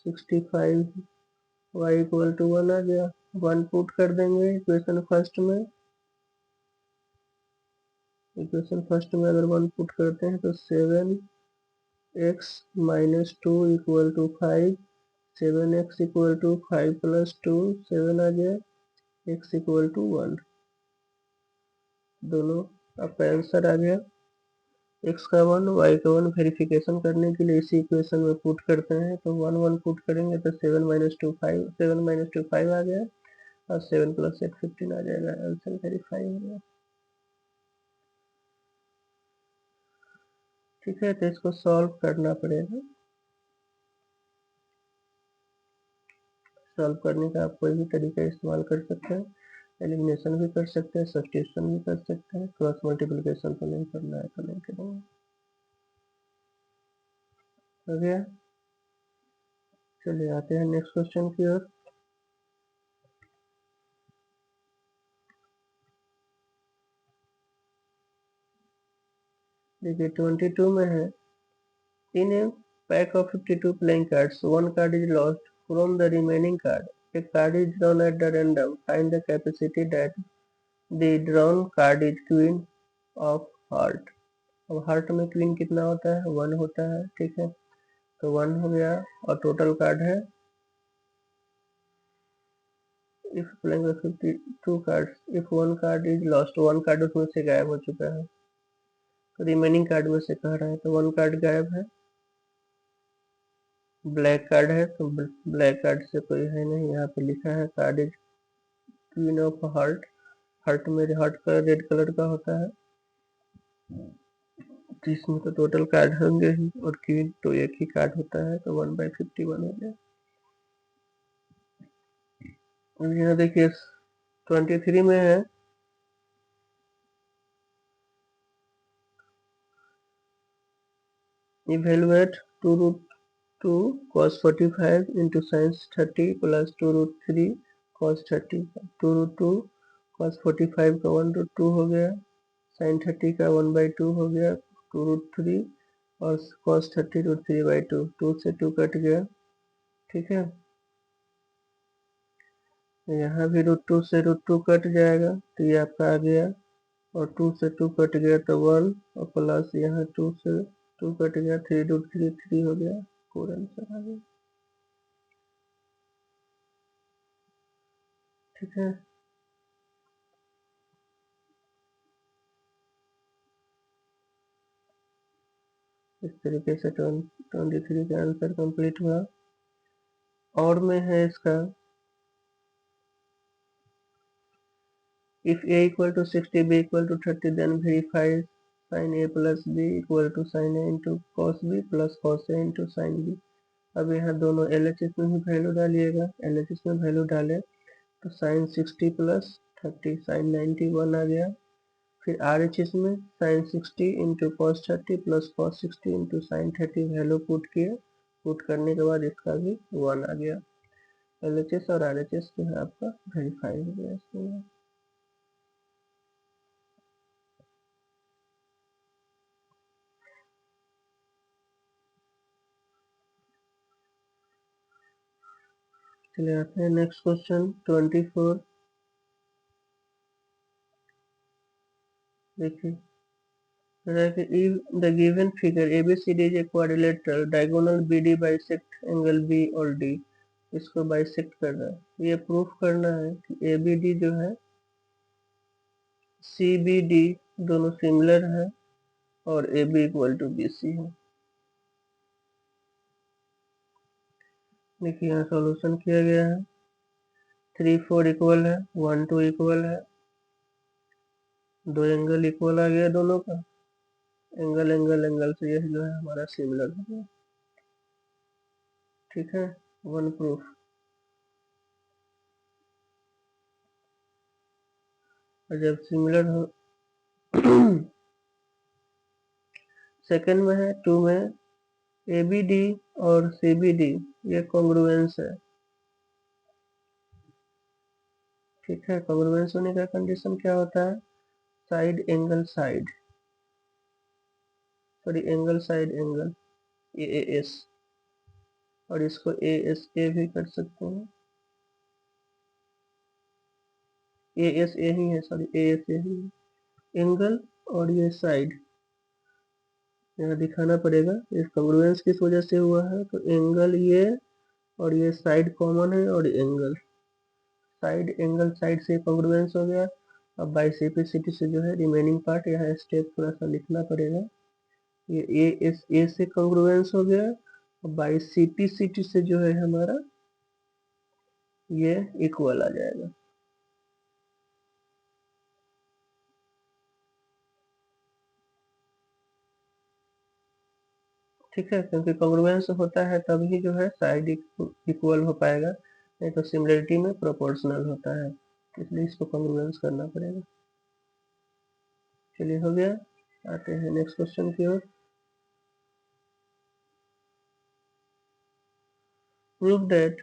S1: 65y इक्वल टू 1 आ गया। 1 पुट कर देंगे इक्वेशन फर्स्ट में। इक्वेशन फर्स्ट में अगर 1 पुट करते हैं तो 7x minus 2 equal to 5, 7x equal to 5 plus 2 7 आ गया, x इक्वल टू 1। दोनों आपका आंसर आ गया। x का 1 y का 1 वेरिफिकेशन करने के लिए इसी इक्वेशन में पुट करते हैं, तो 1 1 पुट करेंगे तो 7 माइनस 2 5, 7 माइनस 2 5 आ गया और 7 प्लस 8 15 आ जाएगा। आंसर वेरीफाई हो गया। ठीक है, तो इसको सॉल्व करना पड़ेगा। सॉल्व करने का आप कोई भी तरीका इस्तेमाल कर सकते हैं। एलिमिनेशन भी कर सकते हैं, सब्स्टिट्यूशन भी कर सकते हैं। क्रॉस मल्टीप्लिकेशन तो नहीं करना है तो नहीं करेंगे। हो गया, चलिए आते हैं नेक्स्ट क्वेश्चन की ओर। देखिए 22 में है, in a pack of 52 playing cards one card is lost from the remaining card, a card is drawn at the random, find the capacity that the drawn card is queen of heart। अब heart में queen कितना होता है, 1 होता है। ठीक है, तो 1 हो गया और टोटल कार्ड है, if playing 52 cards if one card is lost, 1 card उसमें से गायब हो चुका है, तो रिमेनिंग कार्ड में से कह रहा है, तो 1 कार्ड गायब है। ब्लैक कार्ड है तो ब्लैक कार्ड से कोई है नहीं, यहाँ पे लिखा है card is queen of heart. Heart में हार्ट का रेड कलर का होता है, तो इसमें तो टोटल कार्ड होंगे ही और क्वीन तो एक ही कार्ड होता है, तो 1/51 हो गया। अब यहाँ देखिए 23 में है, evaluate 2 root 2 cos 45 into sin 30 plus 2 root 3 cos 30। 2 root 2 cos 45 का 1 रूट 2 हो गया, sin 30 का 1/2 हो गया, 2 रूट 3 और cos 30 रूट 3/2, 2 से 2 कट गया। ठीक है, यहाँ भी रूट 2 से रूट 2 कट जाएगा, तो ये आपका आ गया, और 2 से 2 कट गया तो 1 और प्लस यहाँ 2 से 2 कट गया, 3 रूट 3 3 हो गया। पूरा आंसर आ गया। ठीक है, इस तरीके से 23 का आंसर कंप्लीट हुआ। और में है इसका, if a equal to 60 b equal to 30 then verify sin a plus b equal to sin a into cos b plus cos a into sin b। अब यहाँ दोनों LHS में भी वैल्यू डालिएगा, LHS में वैल्यू डाले तो sin 60 प्लस 30 sin 91 आ गया। फिर RHS में sin 60 into cos 30 plus cos 60 into sin 30 value put किए, पुट करने के बाद इसका भी 1 आ गया। LHS और RHS जो है आपका वेरीफाई हो गया इसमें। चलिए आते हैं नेक्स्ट क्वेश्चन 24। देखिए if the given figure ABCD is a quadrilateral, diagonal BD bisect angle B और D, इसको बाइसेक्ट कर रहा है। ये प्रूफ करना है कि ABD जो है CBD दोनों सिमिलर है और AB इक्वल टू BC है। देखिए यहाँ सॉल्यूशन किया गया है। 3 4 इक्वल है, 1 2 इक्वल है, दो एंगल इक्वल आ गया दोनों का, एंगल एंगल एंगल से यह जो है हमारा सिमिलर हो गया। ठीक है, वन प्रूफ। और जब सिमिलर हो सेकंड में है 2 में ABD और CBD ये कॉन्ग्रुएंस है। ठीक है, कॉन्ग्रुएंस होने का कंडीशन क्या होता है? Side angle side, sorry angle side angle AAS, और इसको ASA भी कर सकते हैं। ASA ही है, सॉरी ASA ही है एंगल, और ये साइड यहाँ दिखाना पड़ेगा। इस कॉन्ग्रुएंस किस वजह से हुआ है? तो एंगल ये और ये साइड कॉमन है, और एंगल साइड एंगल साइड से कॉन्ग्रुएंस हो गया। अब बाइसेप्लिसिटी से जो है रिमेनिंग पार्ट यहाँ स्टेप थोड़ा सा लिखना पड़ेगा। ये ए से कॉन्ग्रुएंस हो गया, और बाइसेप्लिसिटी से जो है हमारा ये इक्वल आ जाएगा। ठीक है, क्योंकि कॉन्ग्रुएंस होता है तभी जो है साइड इक्वल हो पाएगा, नहीं तो सिमिलरिटी में प्रोपोर्शनल होता है, इसलिए इसको कॉन्ग्रुएंस करना पड़ेगा। चलिए हो गया, आते हैं नेक्स्ट क्वेश्चन की ओर। Prove that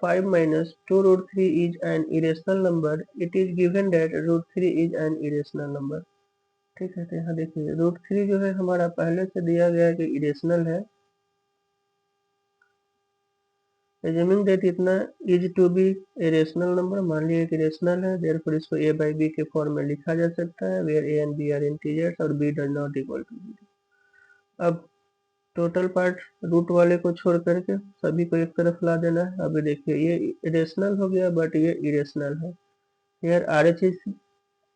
S1: 5 minus 2 root 3 is an irrational number. It is given that root 3 is an irrational number. ठीक है, तो यहाँ देखिए रूट 3 जो है हमारा पहले से दिया गया है कि इरेशनल है। एज्यूमिंग दैट इतना is to be a rational number, मान लिया कि रेशनल है, देयरफॉर इसको a by b के फॉर्म में लिखा जा सकता है, where a and b are integers और b does not equal to 0। अब टोटल पार्ट रूट वाले को छोड़ करके सभी को एक तरफ ला देना है। अभी देखिए ये रेशनल हो गया बट ये इरेशनल है। Here RHS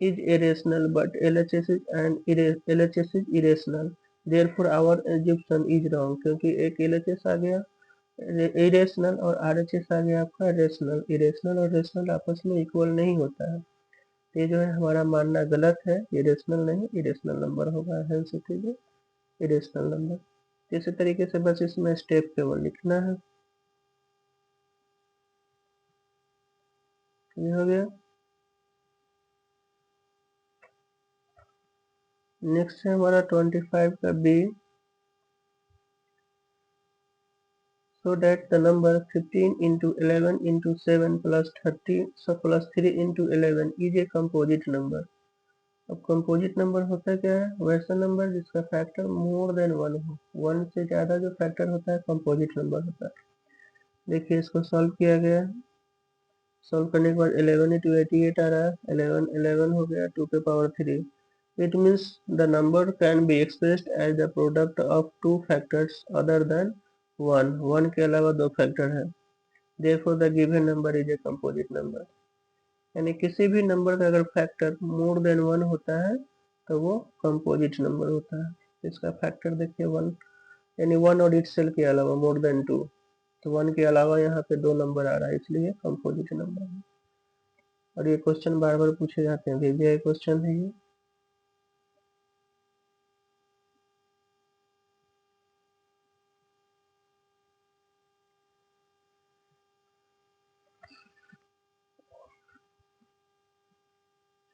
S1: is irrational but LHS is irrational. Therefore our assumption is wrong, क्योंकि एक LHS आ गया इरेशनल और RHS आ गया आपका रेशनल। इरेशनल और रेशनल आपस में इक्वल नहीं होता है, ये जो है हमारा मानना गलत है। ये रेशनल नहीं इरेशनल नंबर होगा, hence it is irrational number. इसी तरीके से बस इसमें स्टेप केवल लिखना है। ये हो गया। नेक्स्ट है हमारा 25 का B. So that the number 15 into 11 into 7 plus 30 so plus 3 into 11 is a composite number. अब कंपोजिट नंबर होता क्या है? वैसा नंबर जिसका फैक्टर मोर देन 1 हो, 1 से ज़्यादा जो फैक्टर होता है कंपोजिट नंबर होता है। देखिए इसको सॉल्व किया गया है। सॉल्व करने के बाद 11 इंटू 88 आ रहा है, 11 11 हो गया 2 के power 3। It means the number can be expressed as the product of two factors other than 1 के अलावा दो फैक्टर है। Therefore the given number is a composite number। यानी किसी भी नंबर का अगर फैक्टर मोर देन 1 होता है तो वो कंपोजिट नंबर होता है। इसका फैक्टर देखिए 1, यानी 1 और इटसेल्फ के अलावा मोर देन 2, तो 1 के अलावा यहाँ पे दो नंबर आ रहा है, इसलिए कंपोजिट नंबर है। और ये क्वेश्चन बार बार पूछे जाते हैं, VBI क्वेश्चन है ये।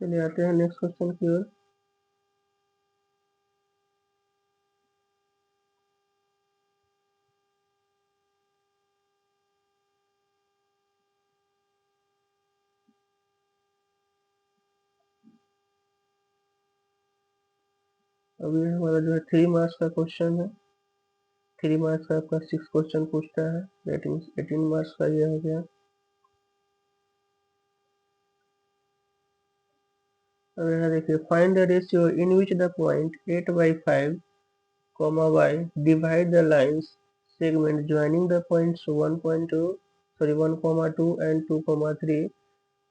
S1: चलिए आते हैं नेक्स्ट क्वेश्चन की ओर। अब ये हमारा जो है 3 मार्क्स का क्वेश्चन है। 3 मार्क्स का आपका 6 क्वेश्चन पूछता है, दैट मीन्स 18 मार्क्स का ये हो गया। अब यहाँ देखिए, find the ratio in which the point 8/5 y divide the lines segment joining the points 1.2 1,2 and 2,3.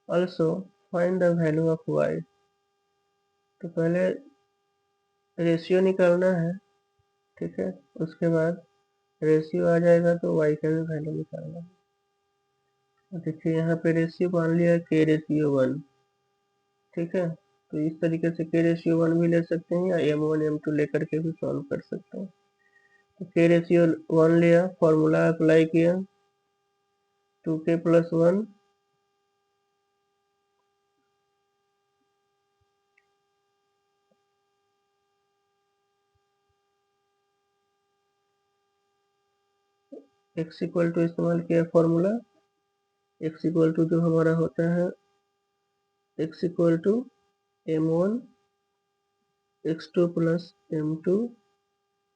S1: Also find the value of y. तो पहले रेशियो निकालना है, ठीक है, उसके बाद रेशियो आ जाएगा तो y का भी वैल्यू निकालना है। देखिए यहाँ पे रेशियो मान लिया k/1, ठीक है, तो इस तरीके से k/1 भी ले सकते हैं या m1 m2 लेकर के भी सॉल्व कर सकते हैं। तो k/1 लिया, फॉर्मूला अप्लाई किया, 2k + 1 x इक्वल टू इस्तेमाल किया फॉर्मूला, x इक्वल टू जो हमारा होता है x equal to m1 x2 + m2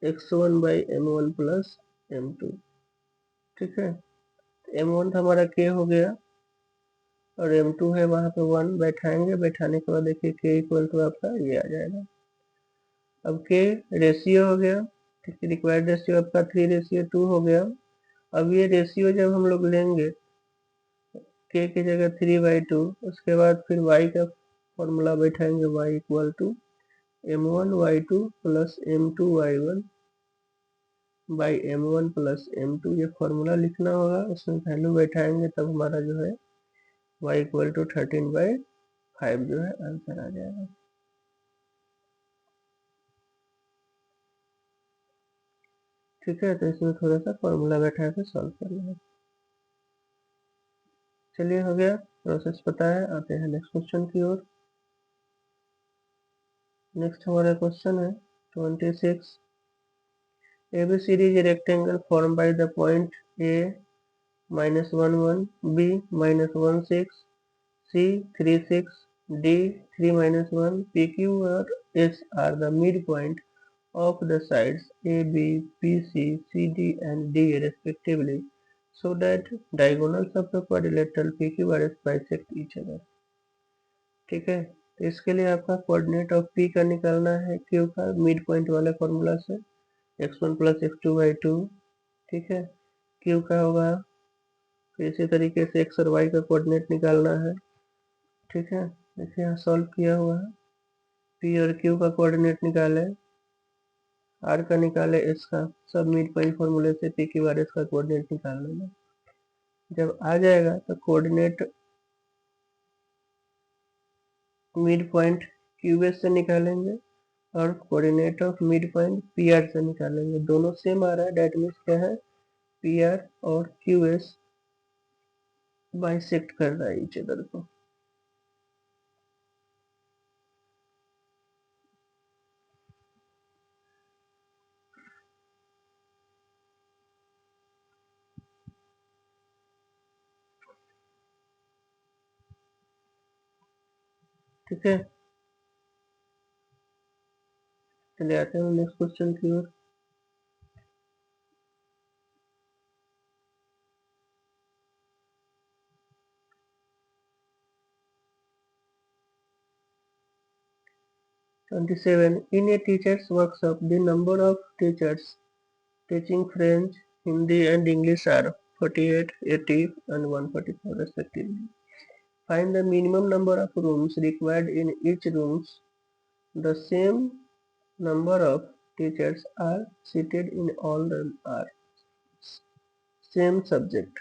S1: x1/m1 + m2, ठीक है। m1 हमारा k हो गया और m2 है वहां पे 1 बैठाएंगे, बैठाने के बाद देखिए k इक्वल टू आपका ये आ जाएगा। अब k रेशियो हो गया, ठीक है, रिक्वायर्ड रेशियो आपका 3:2 हो गया। अब ये रेशियो जब हम लोग लेंगे k की जगह 3/2, उसके बाद फिर y का फॉर्मूला बैठाएंगे, y equal to m1y2 + m2y1 by m1 + m2, ये फॉर्मूला लिखना होगा, उसमें वैल्यू बैठाएंगे तब हमारा जो है y इक्वल टू 13/5 जो है आंसर आ जाएगा। ठीक है, तो इसमें थोड़ा सा फॉर्मूला बैठा के सॉल्व करना है। चलिए, हो गया, प्रोसेस पता है। आते हैं नेक्स्ट क्वेश्चन की ओर। नेक्स्ट हमारा क्वेश्चन है 26। ABCD is a rectangle formed by the point A -11, B -16, C 36, D 3-1, PQ or S are the midpoint of the sides A, B, BC, CD and D respectively, so that diagonals of the quadrilateral PQRS bisect each other. ठीक है, तो इसके लिए आपका coordinate of P का निकालना है Q का मिड पॉइंट वाले फॉर्मूला से, x1 + x2/2, ठीक है। Q का होगा, तो इसी तरीके से x और y का कोऑर्डिनेट निकालना है, ठीक है। देखिए यहाँ सॉल्व किया हुआ है, P और Q का कोऑर्डिनेट निकाले, R का निकाले, S का, सब मिड पॉइंट फॉर्मूले से PQRS का कोऑर्डिनेट निकाल लेना। जब आ जाएगा तो कोऑर्डिनेट मिड पॉइंट QS से निकालेंगे और coordinate of mid point PR से निकालेंगे। दोनों सेम आ रहा है, डेट मीन्स क्या है, PR और QS बाइसेक्ट कर रहा है ईच अदर को। ठीक है, चले आते हैं नेक्स्ट क्वेश्चन की ओर। In a teacher's workshop, the number of teachers teaching French, Hindi and English are 48, 80 and 144 respectively. Find the minimum number of rooms required in each rooms. The same number of teachers are seated in all the same subject.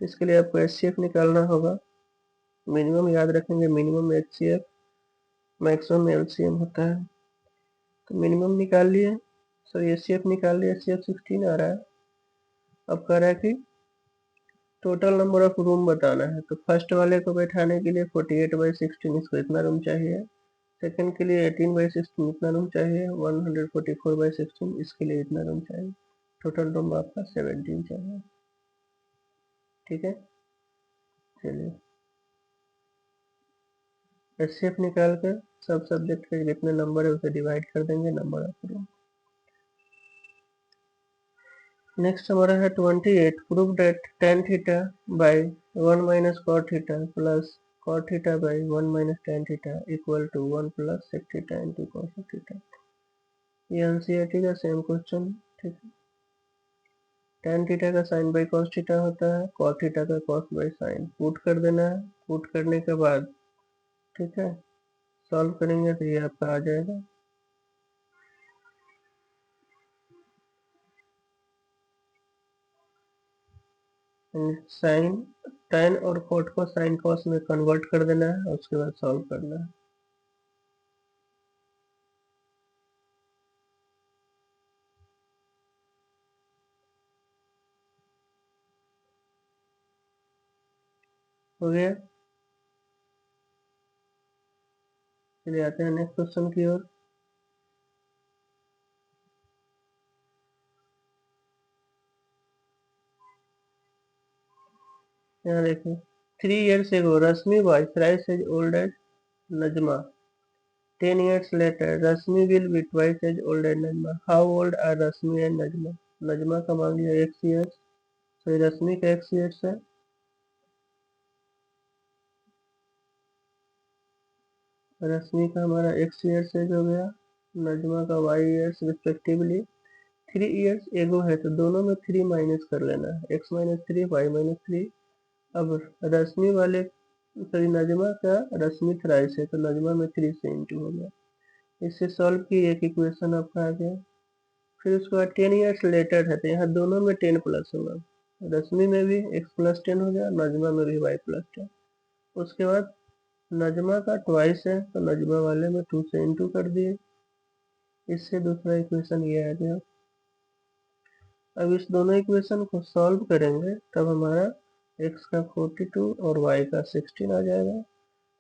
S1: तो इसके लिए आपको HCF निकालना होगा। Minimum याद रखेंगे, minimum HCF, maximum LCM होता है। तो मिनिमम निकाल लिए, सॉरी HCF निकाल लिए, HCF 16 आ रहा है। अब कह रहा है कि टोटल नंबर ऑफ रूम बताना है, तो फर्स्ट वाले को बैठाने के लिए 48/16 इसको इतना रूम चाहिए, सेकंड के लिए 18/16 इतना रूम चाहिए, 144/16 इसके लिए इतना रूम चाहिए, टोटल रूम आपका 17 चाहिए। ठीक है, चलिए HCF निकाल कर सब सब्जेक्ट के जितने नंबर है उसे डिवाइड कर देंगे नंबर ऑफ रूम। नेक्स्ट हमारा है 28, prove that tan theta by 1 minus cot theta plus cot theta by 1 minus tan theta equal to 1 plus sec theta into cos theta. ये एनसीईआरटी का सेम क्वेश्चन, ठीक है। tan theta का sine by cos theta होता है, cot theta का cos by sine. Put कर देना है, पुट करने के बाद ठीक है सॉल्व करेंगे तो ये आपका आ जाएगा। साइन tan और cot को साइन cos में कन्वर्ट कर देना है और उसके बाद सॉल्व करना है। हो गया। चलिए आते हैं नेक्स्ट क्वेश्चन की ओर। यहाँ देखिए 3 years ago Rashmi was thrice as old as Najma. 10 years later Rashmi will be twice as old as Najma. How old are Rashmi and Najma? Najma का मान लिया x years, तो रश्मि का x years है, रश्मि का हमारा x years है हो गया, नजमा का y years रिस्पेक्टिवली। 3 years एगो है तो दोनों में 3 माइनस कर लेना है, x minus three y minus three. अब रश्मि वाले सॉरी नजमा का रश्मि थ्राइस है तो नजमा में 3 से इंटू हो गया। इससे सॉल्व की एक इक्वेशन आपका आ गया। फिर उसके बाद 10 ईयर्स लेटर है तो यहाँ दोनों में 10 प्लस होगा, रश्मि में भी x प्लस 10 हो गया, नजमा में भी y प्लस 10। उसके बाद नजमा का ट्वाइस है तो नजमा वाले में 2 से इंटू कर दिए, इससे दूसरा इक्वेशन ये आ गया। अब इस दोनों इक्वेशन को सॉल्व करेंगे तब हमारा x का 42 और y का 16 आ जाएगा।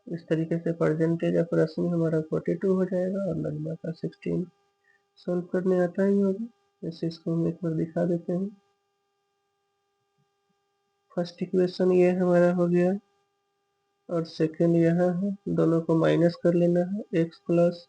S1: इस तरीके से परसेंटेज ऑफ रश्मि हमारा 42 हो जाएगा और नजमा का 16। सॉल्व करने आता ही होगा, जैसे इसको हम एक बार दिखा देते हैं। फर्स्ट इक्वेशन ये हमारा हो गया और सेकेंड यहाँ है, दोनों को माइनस कर लेना है, x plus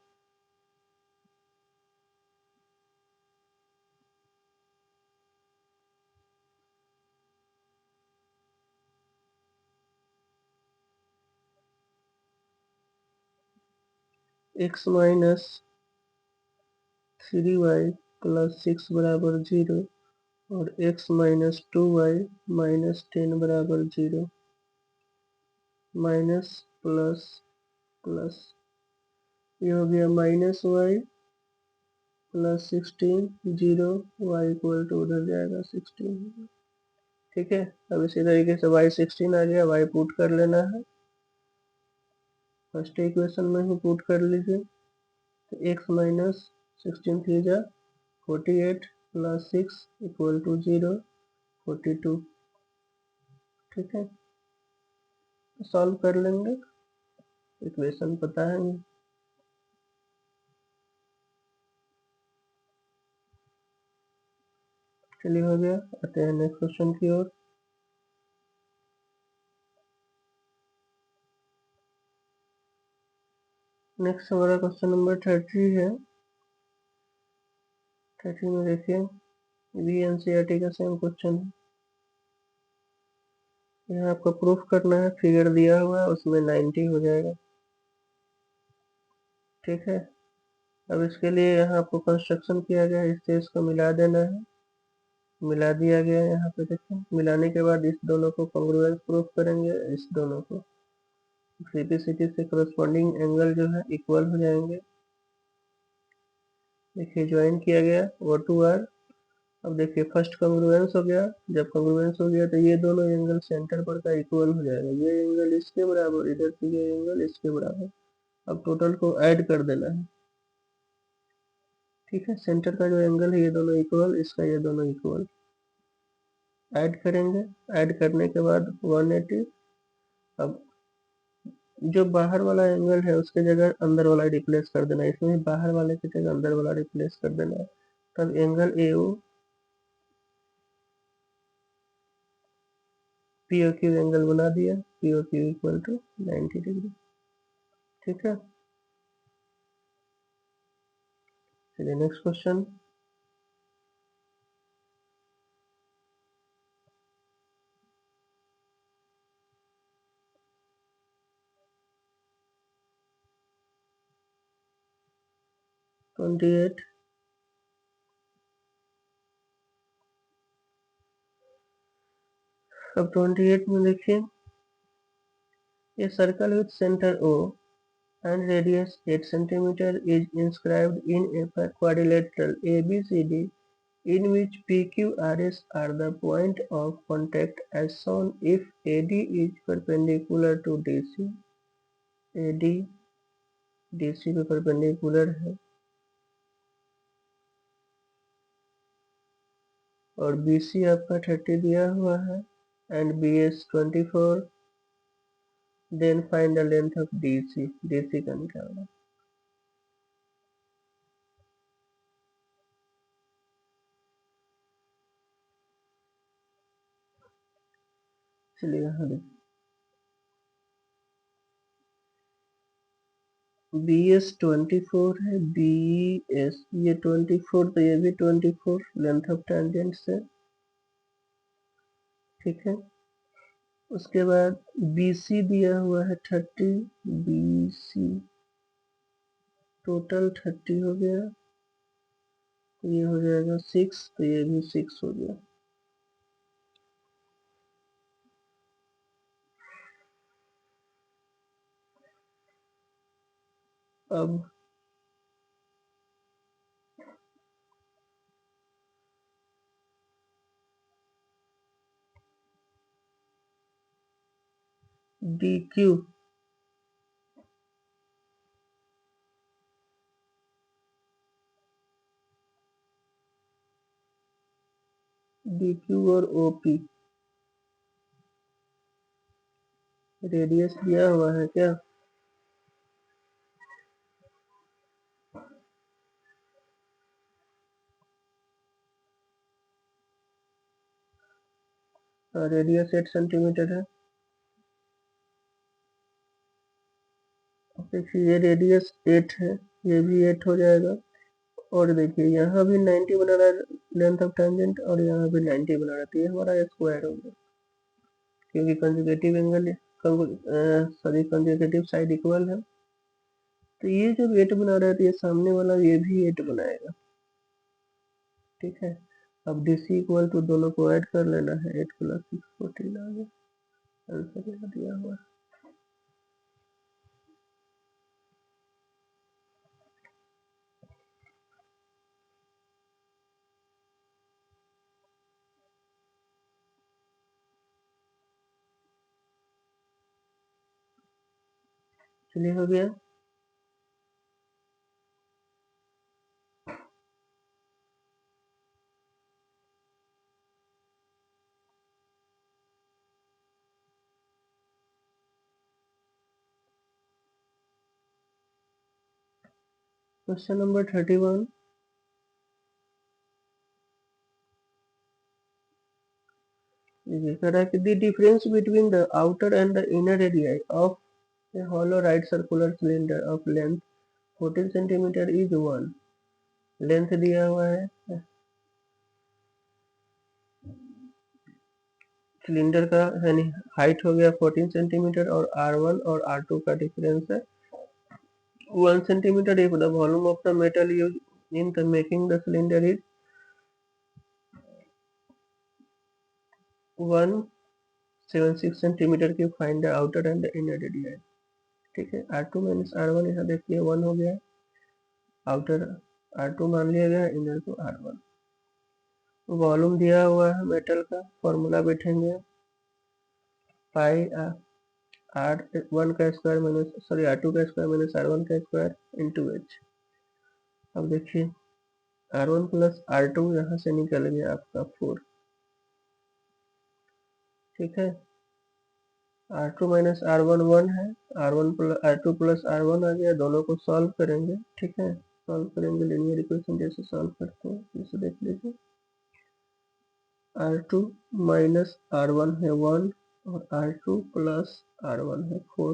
S1: x minus 3y plus 6 बराबर 0 और x माइनस 2y माइनस 10 बराबर 0, माइनस प्लस प्लस, ये हो गया minus y plus 16 0, y equal to उधर जाएगा 16। ठीक है, अब इसी तरीके से वाई 16 आ गया, वाई पुट कर लेना है, फर्स्ट इक्वेशन में ही पुट कर लीजिए। तो x माइनस 16 थ्री जा 48 प्लस 6 इक्वल टू 0 42। ठीक है, सॉल्व कर लेंगे, इक्वेशन पता है। चलिए हो गया, आते हैं नेक्स्ट क्वेश्चन की ओर। नेक्स्ट हमारा क्वेश्चन नंबर 30 है। 30 में देखिए भी एनसीईआरटी का सेम क्वेश्चन है। यहाँ आपको प्रूफ करना है, फिगर दिया हुआ है उसमें 90 हो जाएगा। ठीक है, अब इसके लिए यहाँ आपको कंस्ट्रक्शन किया गया है, इससे इसको मिला देना है, मिला दिया गया है। यहाँ पे देखिए मिलाने के बाद इस दोनों को कॉन्ग्रुएंस प्रूफ करेंगे, इस दोनों को सीपीसीटी से करस्पॉन्डिंग एंगल जो है इक्वल हो जाएंगे। देखिए ज्वाइन किया गया O2R। अब देखिए फर्स्ट कॉन्ग्रुएंस हो गया, जब कॉन्ग्रुएंस हो गया तो ये दोनों एंगल सेंटर पर का इक्वल हो जाएगा, ये एंगल इसके बराबर, इधर से ये एंगल इसके बराबर। अब टोटल को ऐड कर देना है। ठीक है, सेंटर का जो एंगल है ये दोनों इक्वल, इसका ये दोनों इक्वल, ऐड करेंगे। ऐड करने के बाद 180। अब जो बाहर वाला एंगल है उसके जगह अंदर वाला रिप्लेस कर देना है, इसमें बाहर वाले की जगह अंदर वाला रिप्लेस कर देना है। तब एंगल AO POQ एंगल बना दिया, POQ इक्वल टू 90 डिग्री। ठीक है, चलिए नेक्स्ट क्वेश्चन। 28। अब 28 में देखिए, a circle with centre O and radius 8 cm is inscribed in a quadrilateral ABCD in which PQRS are the point of contact as shown if AD is perpendicular to DC। AD DC पे perpendicular है और BC आपका 30 दिया हुआ है and BS 24। Then find the length of DC। DC का निकालना। चलिए यहाँ देखिए, BS 24 है, BS ये 24 तो ये भी 24 लेंथ ऑफ टेंजेंट से, ठीक है। उसके बाद BC दिया हुआ है 30, BC टोटल 30 हो गया, तो ये हो जाएगा 6, तो ये भी 6 हो गया। अब DQ और OP रेडियस दिया हुआ है क्या? रेडियस 8 सेंटीमीटर है। देखिए ये रेडियस 8 है, ये भी 8 हो जाएगा। और देखिए यहाँ भी 90 बना रहा है लेंथ ऑफ टेंजेंट और यहाँ भी 90 बना रहा है, तो ये हमारा स्क्वायर हो गया क्योंकि conjugative angle conjugative side equal है। तो ये जब 8 बना रहा है तो ये सामने वाला ये भी 8 बनाएगा, ठीक है। अब DC इक्वल टू दोनों को ऐड कर लेना है, 8 + 6 14 आ गया, आंसर यहाँ दिया हुआ है। चलिए हो गया। क्वेश्चन नंबर 31, कह रहा है कि the difference between the outer and the inner area of A hollow right circular cylinder of length 14 centimetre is 1। Length दिया हुआ है सिलेंडर का, यानी हाइट हो गया 14 सेंटीमीटर और R1 और R2 का डिफरेंस है 1 centimetre. If the volume of the metal use in the making the cylinder is 176 centimetre की, find the outer and the inner area, ठीक है। R2 माइनस R1 यहाँ देखिए 1 हो गया, आउटर R2 मान लिया गया, इनर को R1। वॉल्यूम दिया हुआ है मेटल का, फॉर्मूला बैठेंगे पाई R1 का स्क्वायर माइनस R2 का स्क्वायर माइनस R1 का स्क्वायर इंटू H। अब देखिए R1 + R2 यहाँ से निकल गया आपका 4, ठीक है। R2 माइनस R1 1 है, R2 + R1 आ गया, दोनों को सॉल्व करेंगे, ठीक है। सॉल्व करेंगे लीनियर इक्वेशन जैसे सॉल्व करते हैं, इसे देख लीजिए। R2 माइनस R1 है 1 और R2 + R1 है 4,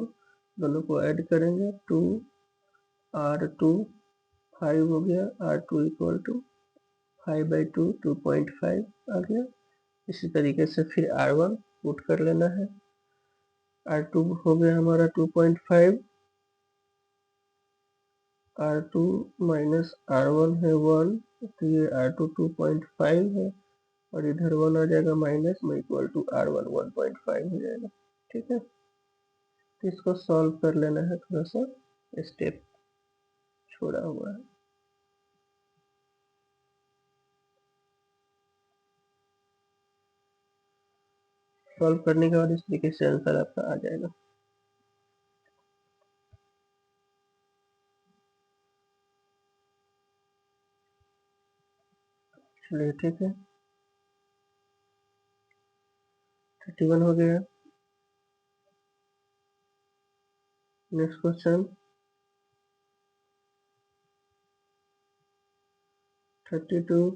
S1: दोनों को ऐड करेंगे 2 R2 5 हो गया, R2 = 5/2 2.5 आ गया। इसी तरीके से फिर R1 पुट कर लेना है, R2 हो गया हमारा 2.5 R2 माइनस R1 है 1, तो ये R2 2.5 है और इधर 1 आ जाएगा माइनस में इक्वल टू R1 1.5 हो जाएगा। ठीक है, तो इसको सॉल्व कर लेना है, थोड़ा सा स्टेप छोड़ा हुआ है। सॉल्व करने के बाद इस तरीके से आंसर आपका आ जाएगा। चलिए ठीक है, 31 हो गया। Next question 32।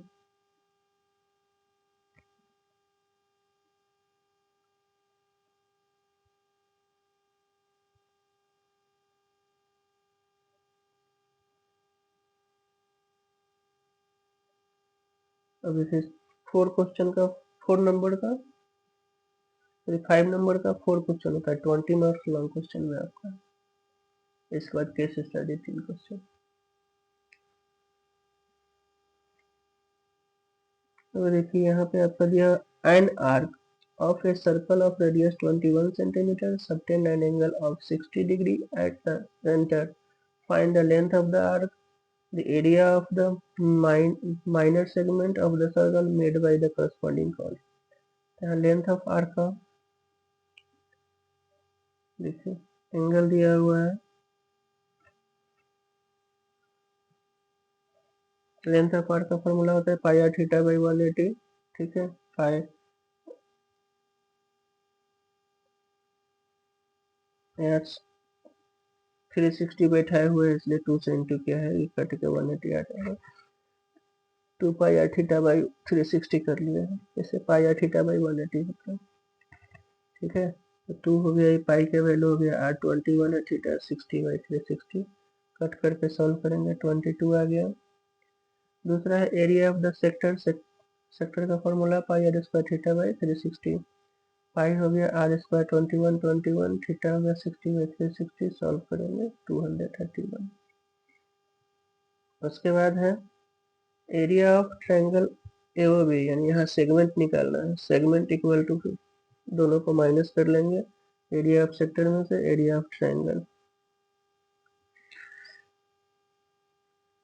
S1: अब इसे 4 क्वेश्चन का 4 नंबर का 5 नंबर का 4 क्वेश्चन होता है, 20 मार्क्स लॉन्ग क्वेश्चन में आपका। इसके बाद केस स्टडी 3 क्वेश्चन। तो देखिए यहाँ पे आपका दिया an arc of a circle of radius 21 centimeter subtend an angle of 60 degree at the center. Find the length of the arc, the area of the minor segment of the circle made by the corresponding chord. यहाँ length of arc का देखिए angle दिया हुआ है, length of arc का formula होता है पाई are theta by 180। ठीक है, पाई यहाँ 360 बैठाए हुए है, इसलिए 2 से इंटू किया है, ये कट के 180 आ जाएगा। 2 पाई आर थीटा बाई 360 कर लिया है, इसे पाई आर थीटा बाई 180 होता है। ठीक है, तो 2 हो गया, ये पाई का वैल्यू हो गया R21 है, थीटा 60 बाई 360, कट करके सॉल्व करेंगे 22 आ गया। दूसरा है area of the sector, sector का formula pi R square theta by 360। Pi हो गया आर स्क्वायर 21, थीटा हो गया 60 बाई 360, सॉल्व करेंगे 231। उसके बाद है एरिया ऑफ ट्रायंगल एओबी, यानी यहाँ सेगमेंट निकालना है। सेगमेंट इक्वल टू दोनों को माइनस कर लेंगे, एरिया ऑफ सेक्टर में से area of triangle.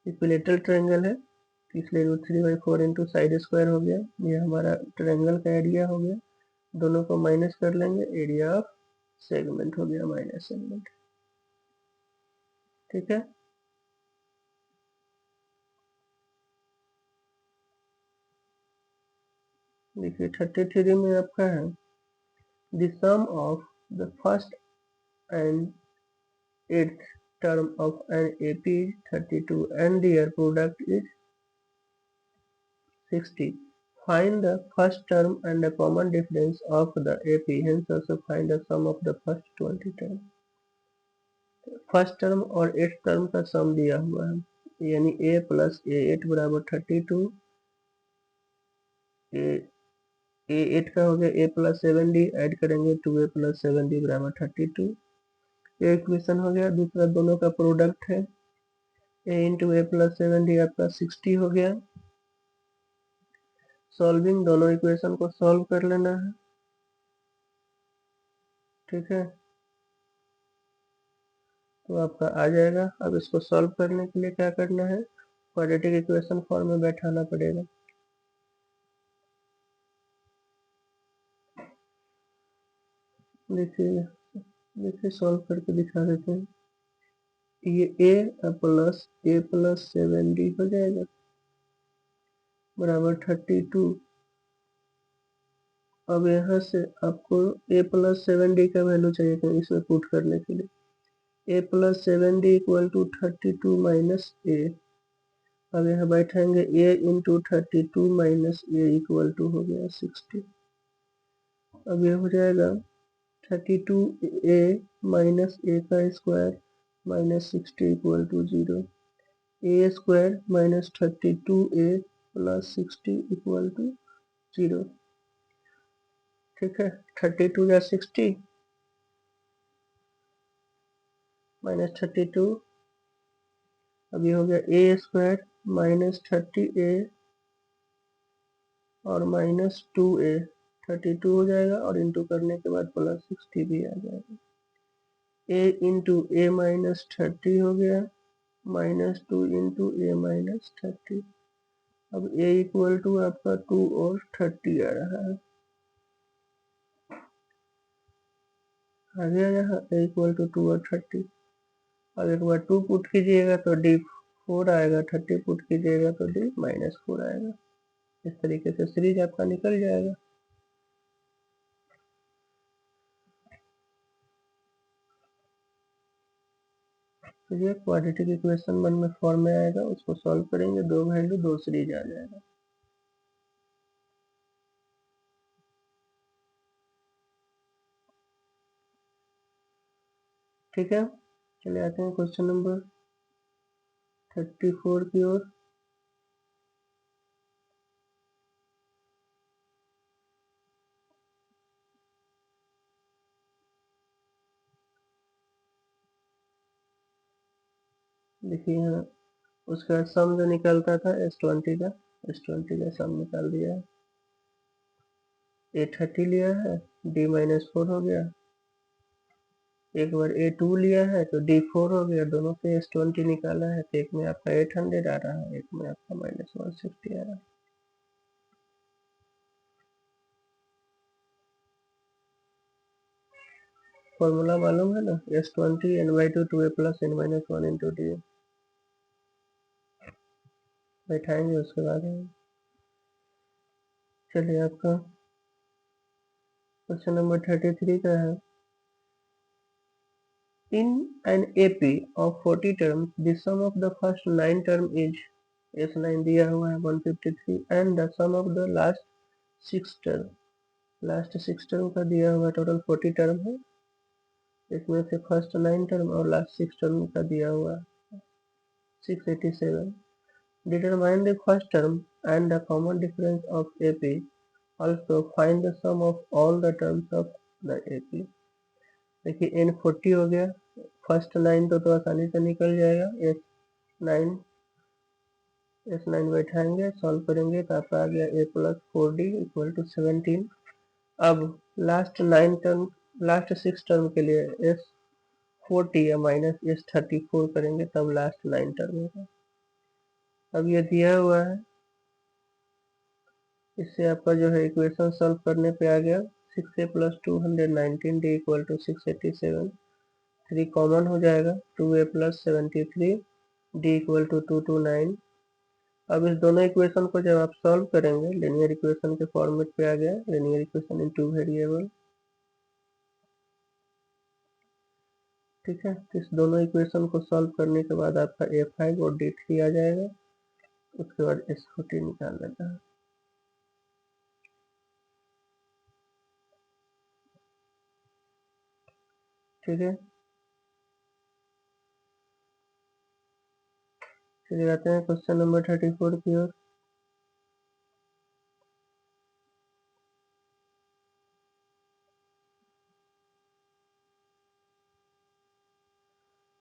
S1: Equilateral triangle है, इसलिए √3/4 इंटू साइड स्क्वायर हो गया, ये हमारा ट्रायंगल का एरिया हो गया। दोनों को माइनस कर लेंगे, एरिया ऑफ सेगमेंट हो गया माइनस सेगमेंट। ठीक है, देखिए 33 में आपका है the sum of the first and 8th term of an AP is 32 and their product is 60. Find the first term and the common difference of the AP, hence also find the sum of the first 20 term। First term और 8th term का सम दिया हुआ है, यानी a plus a8 बराबर 32, a8 का हो गया a प्लस 7d, ऐड करेंगे 2a प्लस 7d बराबर 32। ये इक्वेशन हो गया। दूसरा दोनों का प्रोडक्ट है a into A plus 7d, आपका 60 हो गया। सॉल्विंग, दोनों इक्वेशन को सॉल्व कर लेना है। ठीक है, तो आपका आ जाएगा। अब इसको सॉल्व करने के लिए क्या करना है, क्वाड्रेटिक इक्वेशन फॉर्म में बैठाना पड़ेगा। देखिए देखिए सॉल्व करके दिखा देते हैं। ये ए प्लस 7d हो जाएगा बराबर 32। अब यहाँ से आपको a प्लस 7d का वैल्यू चाहिए था इसमें पुट करने के लिए। a plus 7d equal to 32 minus a. अब यहाँ बैठाएंगे a into 32 minus a equal to हो गया 60। अब ये हो जाएगा 32a माइनस ए का square minus 60 equal to 0। A square minus 32a plus 60 equal to 0। ठीक है, 32 या 60 माइनस 32 अब ये हो गया ए स्क्वायर माइनस 30a और माइनस 2a, 32 हो जाएगा और इंटू करने के बाद प्लस 60 भी आ जाएगा। a इंटू ए माइनस 30 हो गया माइनस 2 इंटू ए माइनस 30। अब a इक्वल टू आपका 2 और 30 आ रहा है। आ गया यहाँ a इक्वल टू 2 और 30। अब एक बार 2 पुट कीजिएगा तो d 4 आएगा, 30 पुट कीजिएगा तो d माइनस 4 आएगा। इस तरीके से सीरीज आपका निकल जाएगा। तो ये क्वाड्रेटिक इक्वेशन 1 में फॉर्म में आएगा, उसको सॉल्व करेंगे, 2 वैल्यू 2 सीरीज आ जाएगा। ठीक है, चले आते हैं क्वेश्चन नंबर 34 की ओर। देखिए यहाँ उसका सम जो निकलता था S20 का सम निकाल दिया है। A30 लिया है, D माइनस 4 हो गया। एक बार A2 लिया है तो D4 हो गया। दोनों से S20 निकाला है तो एक में आपका 800 आ रहा है, एक में आपका माइनस 160 आ रहा है। फॉर्मूला मालूम है ना, S20 n/2 2a plus n minus 1 into d. बैठाएंगे उसके बाद में। चलिए आपका क्वेश्चन नंबर 33 का है। In an AP of 40 terms, the sum of the first 9 term is S9 दिया हुआ है 153 and the sum of the last 6 term का दिया हुआ टोटल 40 टर्म है। इसमें से फर्स्ट 9 टर्म और लास्ट 6 टर्म का दिया हुआ 687। Determine the first term and the common difference of AP. Also find the sum of all the terms of the AP. देखिए N40 हो गया, फर्स्ट 9 तो आसानी से निकल जाएगा। S9 बैठाएंगे, सॉल्व करेंगे तो आपका आ गया a plus 4d equal to 17। अब लास्ट 6 टर्म के लिए S40 या माइनस S34 करेंगे तब लास्ट 9 टर्म होगा। अब ये दिया हुआ है, इससे आपका जो है इक्वेशन सॉल्व करने पे आ गया 6a plus 219 d equal to 687। 3 common हो जाएगा, 2a plus 73 d equal to 229। अब इस दोनों इक्वेशन को जब आप सॉल्व करेंगे लीनियर इक्वेशन के फॉर्मेट पे आ गया, लीनियर इक्वेशन इन 2 वेरिएबल। ठीक है, इस दोनों इक्वेशन को सॉल्व करने के बाद आपका A5 और D3 आ जाएगा। उसके बाद S40 निकाल लेता है। ठीक है, चलिए आते हैं क्वेश्चन नंबर 34 की ओर।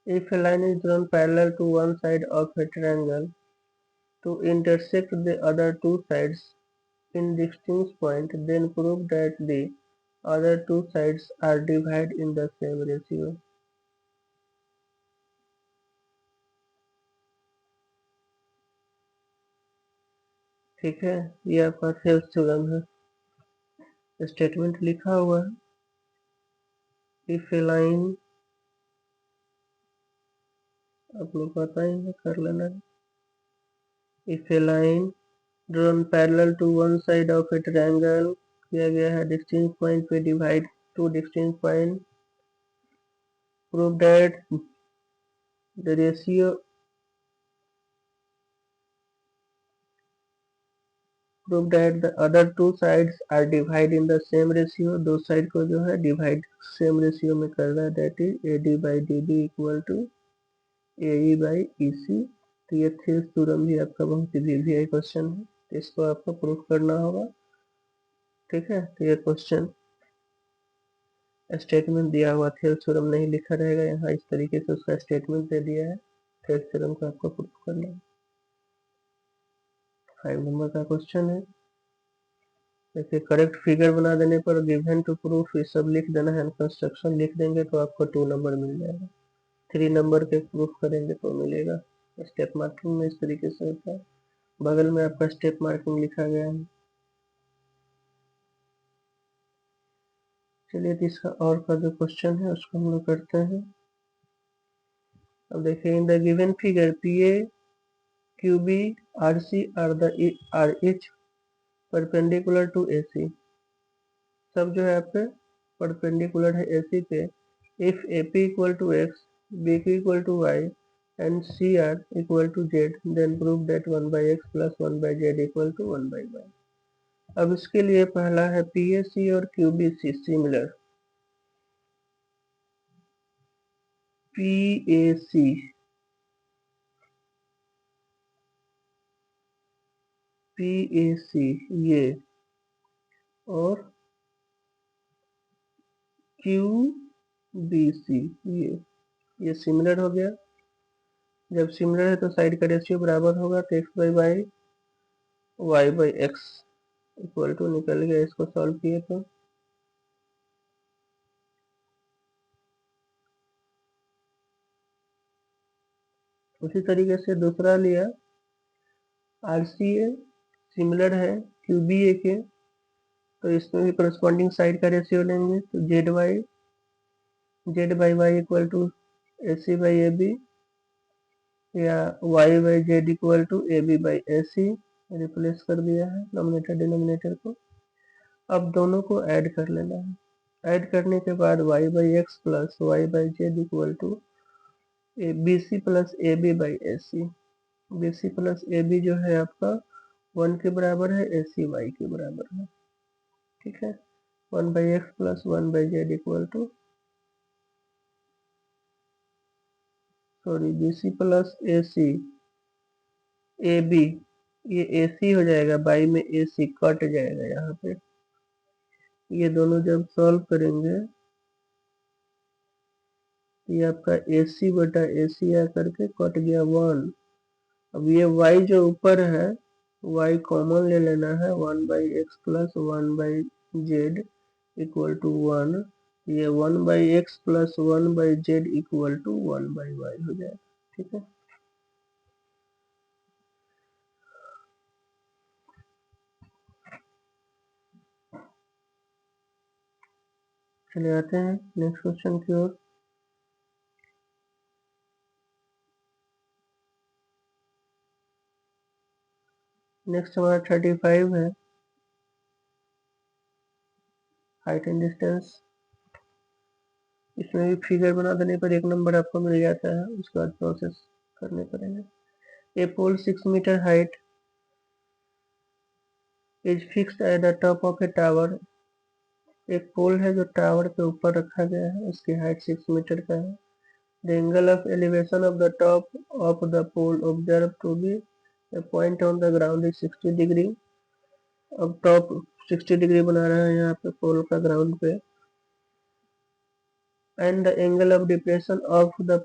S1: If a line is drawn parallel to one side of a triangle to intersect the other two sides in distinct point, then prove that the other two sides are divided in the same ratio. ठीक है, ये आपका Thales theorem है। Statement लिखा हुआ है, if a line, आप लोग बताएंगे कर लेना है। If a line drawn parallel to one side of a triangle किया गया है डिस्टिंक्ट पॉइंट पे divide two distinct point, prove that the ratio prove that the other two sides are divide in the same ratio. दो side को जो है divide same ratio में कर रहा है, that is AD by DB equal to AE by EC। तो ये थेल्स थ्योरम भी आपका बहुत ही वीवीआई क्वेश्चन है, तो इसको आपको प्रूफ करना होगा। ठीक है, तो ये क्वेश्चन स्टेटमेंट दिया हुआ थेल्स थ्योरम नहीं लिखा रहेगा यहाँ, इस तरीके से उसका स्टेटमेंट दे दिया है टेस्ट थ्योरम का आपको प्रूफ करना है। 5 नंबर का क्वेश्चन है। देखिए करेक्ट फिगर बना देने पर गिवन टू प्रूफ ये सब लिख देना है, कंस्ट्रक्शन लिख देंगे तो आपको 2 नंबर मिल जाएगा। 3 नंबर के प्रूफ करेंगे तो मिलेगा। स्टेप मार्किंग में इस तरीके से होता है, बगल में आपका स्टेप मार्किंग लिखा गया है। चलिए तो इसका और का जो क्वेश्चन है उसको हम लोग करते हैं। अब देखिए in the given figure PA QB RC are each perpendicular to AC। सब जो है आपके परपेंडिकुलर है AC पे। If AP equal to X, BQ equal to Y and CR equal to Z, then prove that 1/x plus 1/z equal to 1/y। अब इसके लिए पहला है PAC और QBC सिमिलर। PAC ये और QBC ये सिमिलर हो गया। जब सिमिलर है तो साइड का रेशियो बराबर होगा, तो x/y y/x इक्वल टू निकल गया। इसको सॉल्व किए तो उसी तरीके से दूसरा लिया RCA सिमिलर है QBA के, तो इसमें भी करस्पॉन्डिंग साइड का रेशियो लेंगे, तो z/y इक्वल टू AC/AB या y/z equal to AB/AC। Replace कर दिया है नॉमिनेटर डिनोमिनेटर को। अब दोनों को ऐड कर लेना है। ऐड करने के बाद y/x plus y/z equal to BC plus AB/AC। BC plus AB जो है आपका 1 के बराबर है, AC y के बराबर है। ठीक है, 1/x plus 1/z equal to BC plus AC AB, ये AC हो जाएगा, बाई में AC कट जाएगा यहाँ पे। ये दोनों जब सॉल्व करेंगे ये आपका AC बटा AC आकर के कट गया 1। अब ये y जो ऊपर है y कॉमन ले लेना है, 1/x plus 1/z equal to 1। ये 1/x plus 1/z equal to 1/y हो जाएगा। ठीक है, चले आते हैं नेक्स्ट क्वेश्चन की ओर। नेक्स्ट हमारा 35 है, हाइट एंड डिस्टेंस। इसमें भी फिगर बना देने पर 1 नंबर आपको मिल जाता है, उसके बाद प्रोसेस करने पड़ेंगे। A pole 6 metre height is fixed at the top of a tower. एक पोल है जो टावर के ऊपर रखा गया है, उसकी हाइट 6 मीटर का है। The angle of elevation of the top of the pole observe to be a point on the ground is 60 degree. अब टॉप 60 डिग्री बना रहा है यहाँ पे पोल का ग्राउंड पे। And the angle of depression of the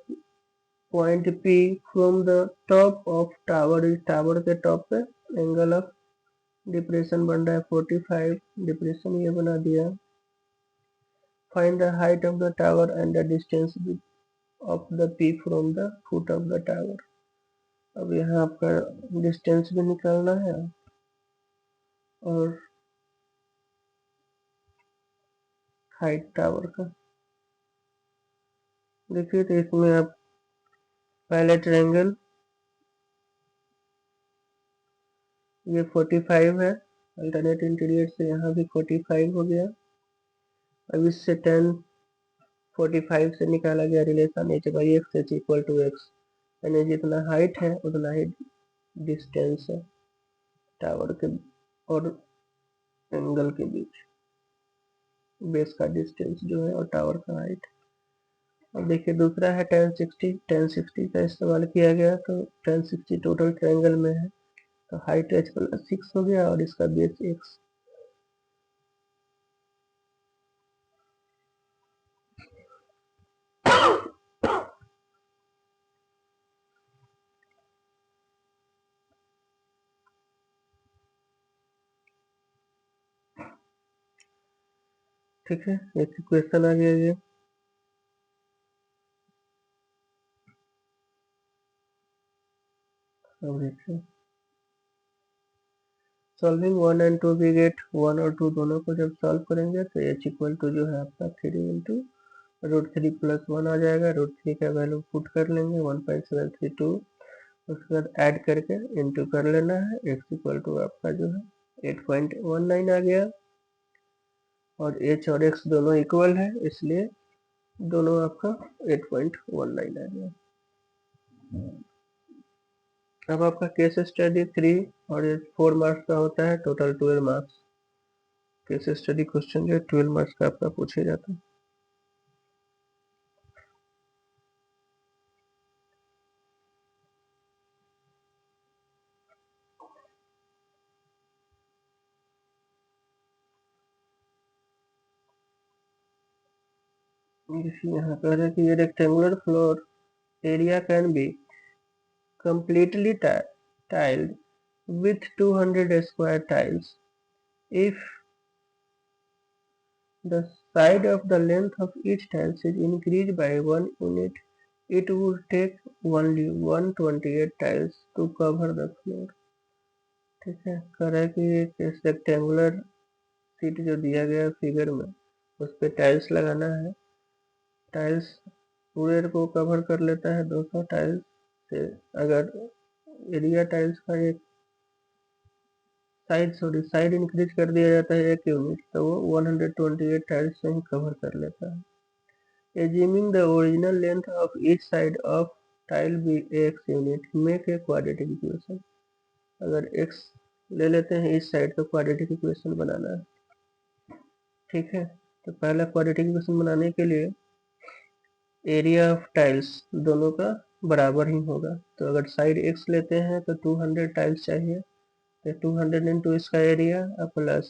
S1: point P from the top of tower is, tower के top पे एंगल ऑफ डिप्रेशन बन रहा है 45। डिप्रेशन ये बना दिया। Find the height of the tower and the distance of the P from the foot of the tower. अब यहाँ आपका डिस्टेंस भी निकालना है और हाइट टावर का। देखिए तो इसमें आप पहले ट्रायंगल ये 45 है, अल्टरनेट इंटीरियर से यहाँ भी 45 हो गया। अब इससे 10 45 से निकाला गया relation h/x h equal to x, यानी जितना हाइट है उतना ही डिस्टेंस है टावर के और एंगल के बीच, बेस का डिस्टेंस जो है और टावर का हाइट। अब देखिए दूसरा है tan 60 का इस्तेमाल किया गया, तो tan 60 टोटल ट्रायंगल में है, तो हाइट h प्लस 6 हो गया और इसका बेस x। ठीक है, एक क्वेश्चन आ गया ये। अब देखिए, सॉल्विंग 1 एंड 2 वी गेट 1 और 2 दोनों को जब सॉल्व करेंगे तो h इक्वल टू जो है आपका 3 इंटू √3 प्लस 1 आ जाएगा। √3 का वैल्यू पुट कर लेंगे 1.732, उसके बाद ऐड करके इंटू कर लेना है। x इक्वल टू आपका जो है 8.19 आ गया, और h और x दोनों इक्वल है, इसलिए दोनों आपका 8.19 आ गया। अब आपका केस स्टडी 3 और ये 4 मार्क्स का होता है, total 12 marks. Case study question जो है 12 मार्क्स का आपका पूछे जाता है। यहाँ कह रहे हैं कि ये rectangular floor area can be completely tiled with 200 square tiles if the side of the length of each tiles is increased by 1 unit. It would take only 128 tiles to cover the floor। ठीक है, कह रहा है कि एक rectangular seat जो दिया गया फिगर में, उस पे टाइल्स लगाना है। टाइल्स पूरे को कवर कर लेता है 200 टाइल्स से। अगर एरिया टाइल्स का एक साइड इंक्रीज कर दिया जाता है 1 यूनिट, तो वो 128 टाइल्स से ही कवर कर लेता है। Assuming the original length of each side of tile be x unit, make a quadratic equation. अगर x ले लेते हैं इस साइड, तो क्वाड्रेटिक इक्वेशन बनाना है। ठीक है, तो पहला क्वाड्रेटिक इक्वेशन बनाने के लिए एरिया ऑफ टाइल्स दोनों का बराबर ही होगा। तो अगर साइड x लेते हैं तो 200 टाइल्स चाहिए, तो 200 इंटू इसका एरिया प्लस,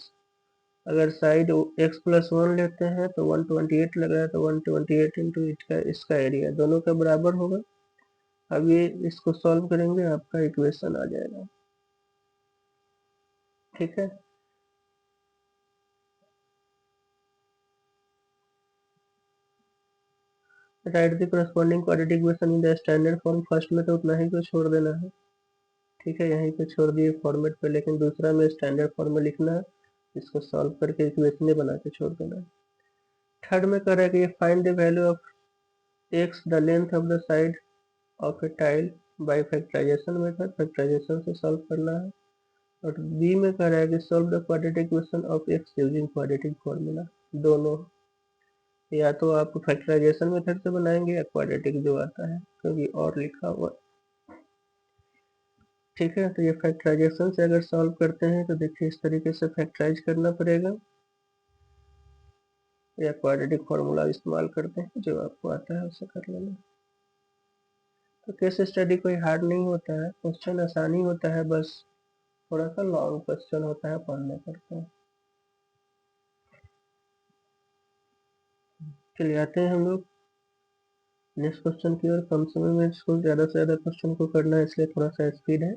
S1: अगर साइड x प्लस 1 लेते हैं तो 128 लग रहा है, तो 128 इंटू इसका एरिया, दोनों का बराबर होगा। अब ये इसको सॉल्व करेंगे, आपका इक्वेशन आ जाएगा। ठीक है, write the corresponding quadratic equation in the standard form. First में तो उतना ही को छोड़ देना है। ठीक है, यहीं पे छोड़ दिए फॉर्मेट पे, लेकिन दूसरा में स्टैंडर्ड फॉर्म में लिखना है, इसको सॉल्व करके इक्वेशन बना के छोड़ देना है। थर्ड में कह रहा है कि find the value of x the length of the side of a tile by factorization method, factorization से सॉल्व करना है। और बी में कह रहा है कि solve the quadratic equation of x using quadratic formula. दोनों, या तो आप फैक्टराइजेशन मेथड से बनाएंगे या क्वाड्रेटिक जो आता है, क्योंकि और लिखा हुआ। ठीक है, तो ये फैक्टराइजेशन से अगर सॉल्व करते हैं तो देखिए इस तरीके से फैक्टराइज करना पड़ेगा, या क्वाड्रेटिक फॉर्मूला इस्तेमाल करते हैं, जो आपको आता है उसे कर लेना। तो केस स्टडी कोई हार्ड नहीं होता है, क्वेश्चन आसानी होता है, बस थोड़ा सा लॉन्ग क्वेश्चन होता है, पढ़ने पड़ता है। चलिए आते हैं हम लोग नेक्स्ट क्वेश्चन की ओर। कम समय में इसको ज़्यादा से ज़्यादा क्वेश्चन को करना है, इसलिए थोड़ा सा स्पीड है।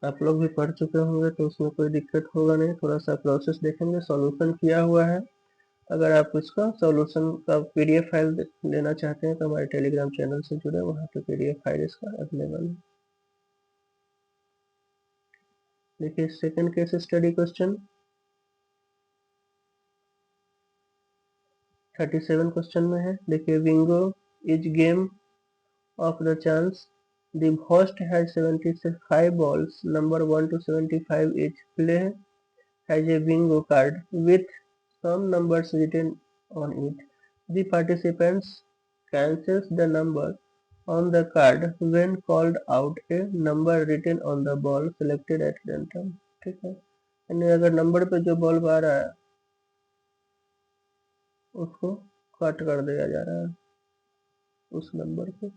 S1: आप लोग भी पढ़ चुके होंगे तो उसमें कोई दिक्कत होगा नहीं। थोड़ा सा प्रोसेस देखेंगे, सॉल्यूशन किया हुआ है। अगर आप इसका सॉल्यूशन का पीडीएफ फाइल लेना चाहते हैं तो हमारे टेलीग्राम चैनल से जुड़े, वहाँ पे पीडीएफ फाइल इसका अवेलेबल है। देखिए second case study question 37 question में है। देखिए, Bingo is game of the chance. The host has 75 balls, number 1 to 75 each. Play has a bingo card with some numbers written on it. The participants cancels the number on the card when called out a number written on the ball selected at random। ठीक है, यानी अगर number पे जो ball आ रहा है उसको cut कर दिया जा रहा है उस नंबर को।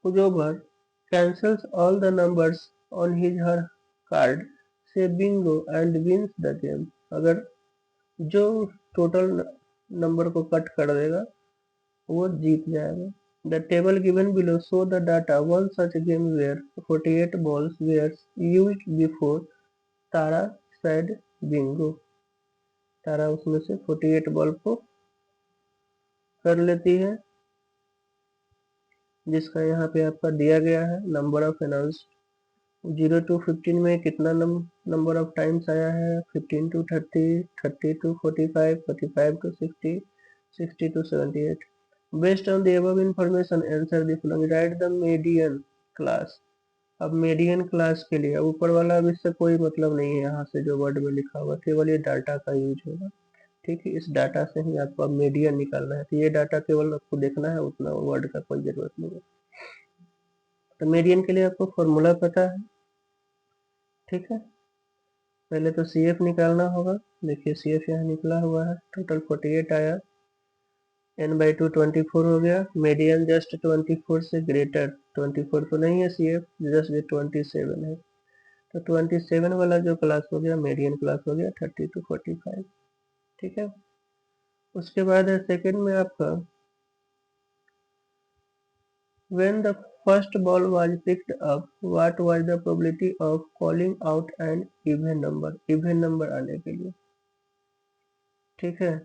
S1: Whoever cancels all the numbers on his/her card say bingo and wins the game। अगर जो टोटल नंबर को कट कर देगा वो जीत जाएगा। The table given below show the data. One such game where 48 balls were used before Tara said bingo. तारा उसमें से 48 ball को कर लेती है, जिसका यहाँ पे आपका दिया गया है नंबर ऑफ अनाउंस 0 to 15 में कितना नंबर ऑफ टाइम्स आया है, 15 to 30, 30 to 45, 45 to 60, 60 to 78. Based on the above information, answer the following. Write the median class. अब मीडियन क्लास के लिए ऊपर वाला अब इससे कोई मतलब नहीं है, यहाँ से जो वर्ड में लिखा हुआ केवल ये डाटा का यूज होगा। ठीक है, इस डाटा से ही आपको अब मीडियन निकालना है, तो ये डाटा केवल आपको देखना है, उतना वर्ड का कोई जरूरत नहीं है। तो मीडियन के लिए आपको फॉर्मूला पता है। ठीक है, पहले तो सी एफ निकालना होगा। देखिए सी एफ यहाँ निकला हुआ है, टोटल 48 आया, n बाई 2 24 हो गया, मीडियन जस्ट 24 से ग्रेटर, 24 तो नहीं है सी एफ, जस्ट 27 है, तो 27 वाला जो क्लास हो गया मीडियन क्लास हो गया 30 to 45। ठीक है, उसके बाद है सेकेंड में आपका when the first ball was picked up what was the probability of calling out an even number आने के लिए। ठीक है,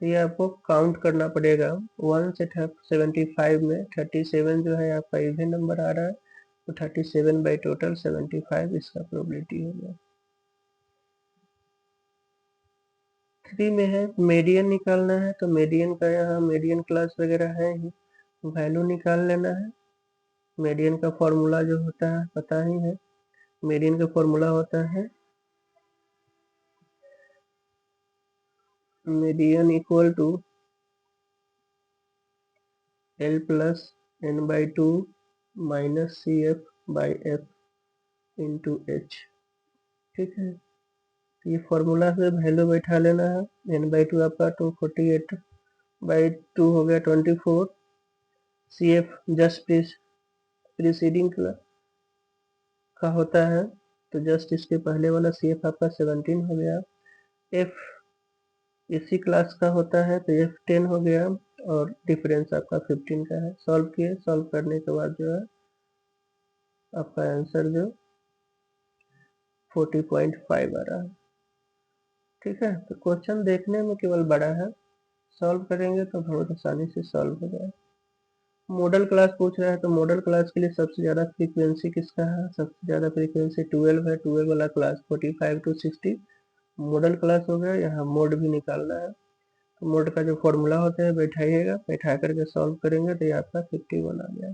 S1: तो ये आपको काउंट करना पड़ेगा 1 से 75 में 37 जो है आपका इवन नंबर आ रहा है, तो 37 बाई टोटल 75 इसका प्रोबेबिलिटी हो गया। 3 में है मीडियन निकालना है, तो मीडियन का यहाँ मीडियन क्लास वगैरह है ही, वैल्यू निकाल लेना है। मीडियन का फॉर्मूला जो होता है पता ही है, मीडियन का फॉर्मूला होता है median equal to L plus N by 2 minus C F by F into H. ठीक है, ये फॉर्मूला से वैल्यू बैठा लेना है। एन बाई 2 आपका 248 बाई 2 हो गया 24, सी एफ जस्ट प्रीसीडिंग का होता है, तो जस्ट इसके पहले वाला सी एफ आपका 17 हो गया, एफ इसी क्लास का होता है तो एफ 10 हो गया, और डिफरेंस आपका 15 का है। सॉल्व किए, सॉल्व करने के बाद जो है आपका आंसर जो 40.5 आ रहा है। ठीक है, तो क्वेश्चन देखने में केवल बड़ा है, सॉल्व करेंगे तो बहुत आसानी से सॉल्व हो जाए। मॉडल क्लास पूछ रहा है, तो मॉडल क्लास के लिए सबसे ज़्यादा फ्रीक्वेंसी किसका है, सबसे ज़्यादा फ्रीक्वेंसी 12 है, 12 वाला क्लास 45 to 60 मॉडल क्लास हो गया। यहाँ मोड भी निकालना है, तो मोड का जो फॉर्मूला होता है बैठाइएगा, बैठा करके सॉल्व करेंगे तो ये आपका 51 आ गया।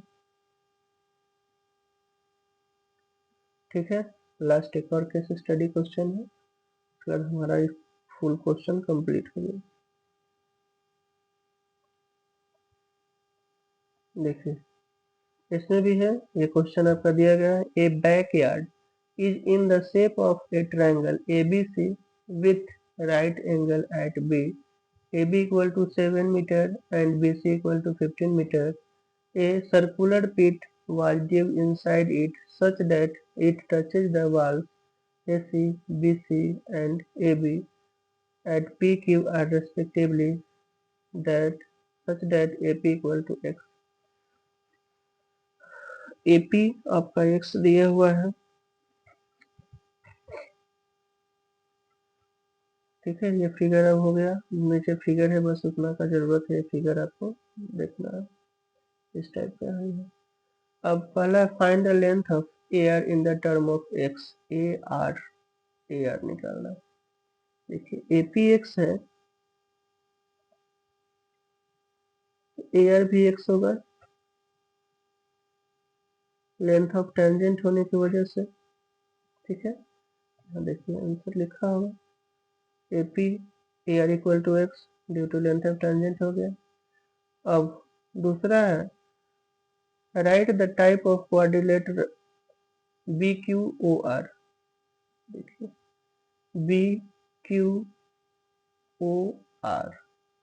S1: ठीक है, लास्ट एक और केस स्टडी क्वेश्चन है, फिर हमारा फुल क्वेश्चन कंप्लीट हो गया। देखिए इसमें भी है, ये क्वेश्चन आपका दिया गया है, a back yard is in the shape of a triangle A B C with right angle at B, A B equal to 7 metre and B C equal to 15 metre. A circular pit was dug inside it such that it touches the walls AC, BC, and AB at PQ are respectively that such that AP equal to X। AP आपका X दिया हुआ है। ठीक है, ये figure अब हो गया, नीचे फिगर है, बस उतना का जरूरत है, फिगर आपको देखना है, इस टाइप का है। अब पहला find the length of air in the term of x, A R निकालना। देखिए एपी एक्स है, ए आर भी एक्स होगा, लेंथ ऑफ टेंजेंट होने की वजह से। ठीक है, देखिए आंसर लिखा होगा AP A R equal to X due to length of tangent हो गया। अब दूसरा है write the type of coordinator B Q O R. देखिए बी क्यू ओ आर,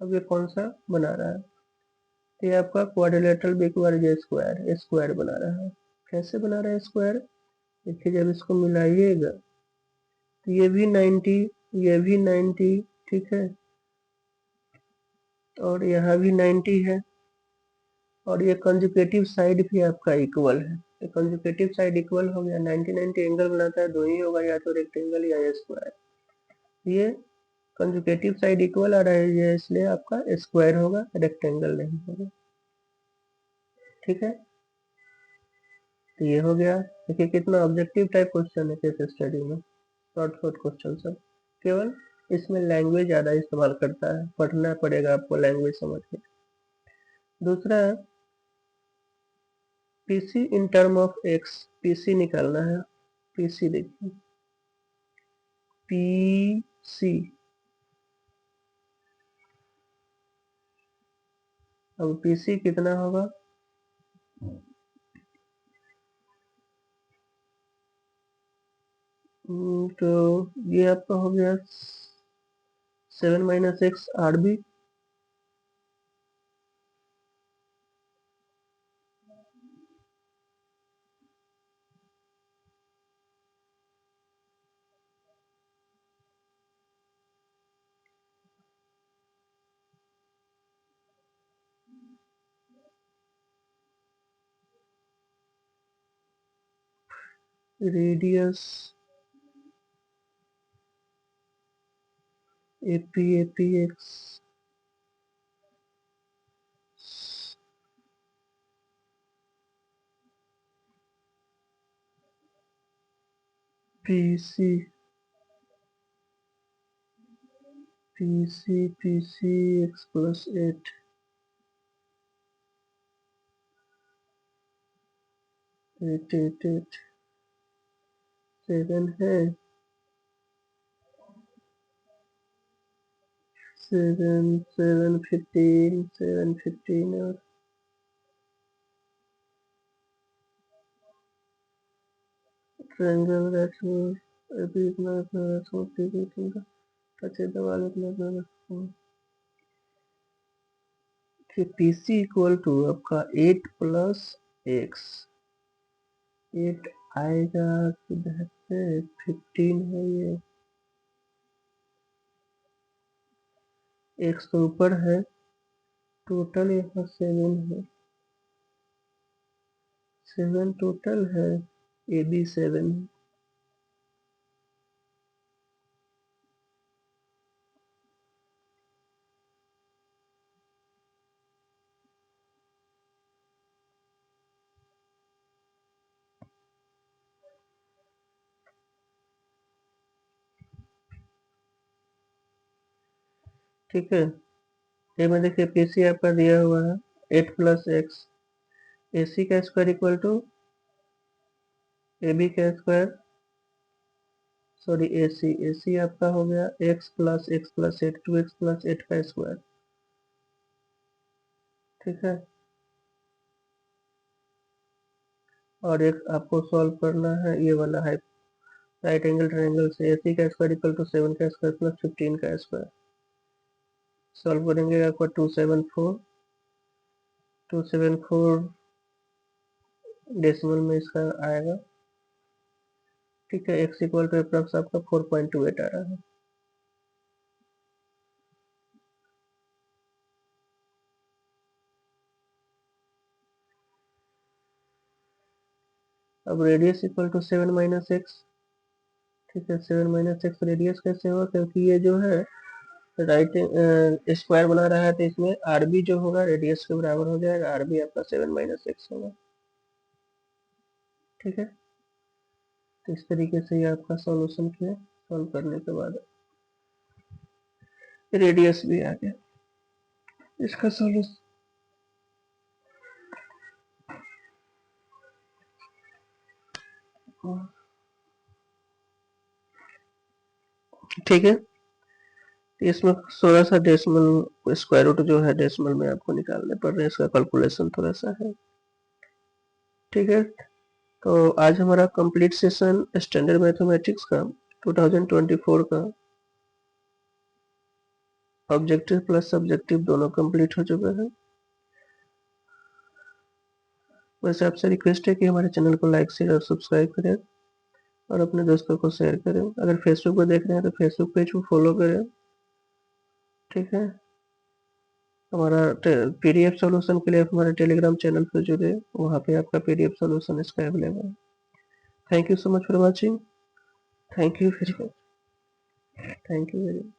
S1: अब ये कौन सा बना रहा है, तो ये आपका quadrilateral B Q J square बना रहा है। कैसे बना रहा है स्क्वायर, देखिए जब इसको मिलाइएगा तो ये भी 90, ये भी 90, ठीक है, और यहाँ भी 90 है, और ये कंजुगेटिव साइड भी आपका इक्वल है, तो कंजुगेटिव साइड इक्वल हो गया, 90-90 एंगल बनाता है, दो ही होगा, या तो रेक्टेंगल या स्क्वायर। ये कंजुगेटिव साइड इक्वल आ रहा है, इसलिए आपका स्क्वायर होगा, रेक्टेंगल नहीं होगा। ठीक है, तो ये हो गया। देखिए कितना ऑब्जेक्टिव टाइप क्वेश्चन है केस स्टडी में, शॉर्ट शॉर्ट क्वेश्चन सब, केवल इसमें लैंग्वेज ज़्यादा इस्तेमाल करता है, पढ़ना पड़ेगा आपको लैंग्वेज समझ के। दूसरा PC in term of x, PC निकालना है। पीसी देखिए, पीसी, अब पीसी कितना होगा, तो ये आपका हो गया 7 - x RB, radius AP X PC PC PC X plus 8 8 8 8 7 है, 7 7 15 7 15 और ट्रायंगल दैट अभी इतना छोटी इतना अच्छे दबा लेना कि पीसी इक्वल टू आपका 8 प्लस एक्स, 8 आएगा किधर से, 15 है ये, एक्स तो ऊपर है, टोटल यहाँ 7 है, 7 टोटल है, ए बी 7 है। ठीक है, ये में देखिए पीसी आपका दिया हुआ है 8 प्लस एक्स, ए सी का square equal to A B का स्क्वायर, सॉरी ए सी आपका हो गया x प्लस 8 2x प्लस 8 का स्क्वायर। ठीक है, और एक आपको सॉल्व करना है ये वाला है राइट एंगल ट्रायंगल से, ए सी का स्क्वायर इक्वल टू 7 का स्क्वायर प्लस 15 का स्क्वायर। सॉल्व करेंगे आपको 274 डेसिमल में इसका आएगा। ठीक है, x इक्वल टू अप्रॉक्स आपका 4.28 आ रहा है। अब रेडियस इक्वल टू 7 - x। ठीक है, 7 - x रेडियस कैसे होगा, क्योंकि ये जो है राइट स्क्वायर बना रहा है, तो इसमें आरबी जो होगा रेडियस के बराबर हो जाएगा, आरबी आपका 7 - x होगा। ठीक है, तो इस तरीके से ये आपका सॉल्यूशन किया, सॉल्व करने के बाद रेडियस भी आ गया इसका सॉल्यूशन। ठीक है, इसमें थोड़ा सा डेसिमल स्क्वायर रूट जो है डेसिमल में आपको निकालने पड़ रहे हैं, इसका कैलकुलेशन थोड़ा सा है। ठीक है, तो आज हमारा कंप्लीट सेशन स्टैंडर्ड मैथमेटिक्स का 2024 का ऑब्जेक्टिव प्लस सब्जेक्टिव दोनों कंप्लीट हो चुके हैं। वैसे आपसे रिक्वेस्ट है कि हमारे चैनल को लाइक शेयर और सब्सक्राइब करें और अपने दोस्तों को शेयर करें। अगर फेसबुक पर देख रहे हैं तो फेसबुक पेज को फॉलो करें। ठीक है, हमारा पीडीएफ सॉल्यूशन के लिए आप हमारे टेलीग्राम चैनल पर जुड़े, वहाँ पे आपका पीडीएफ सॉल्यूशन इसका अवेलेबल है। Thank you so much for watching. Thank you very much. Thank you very much.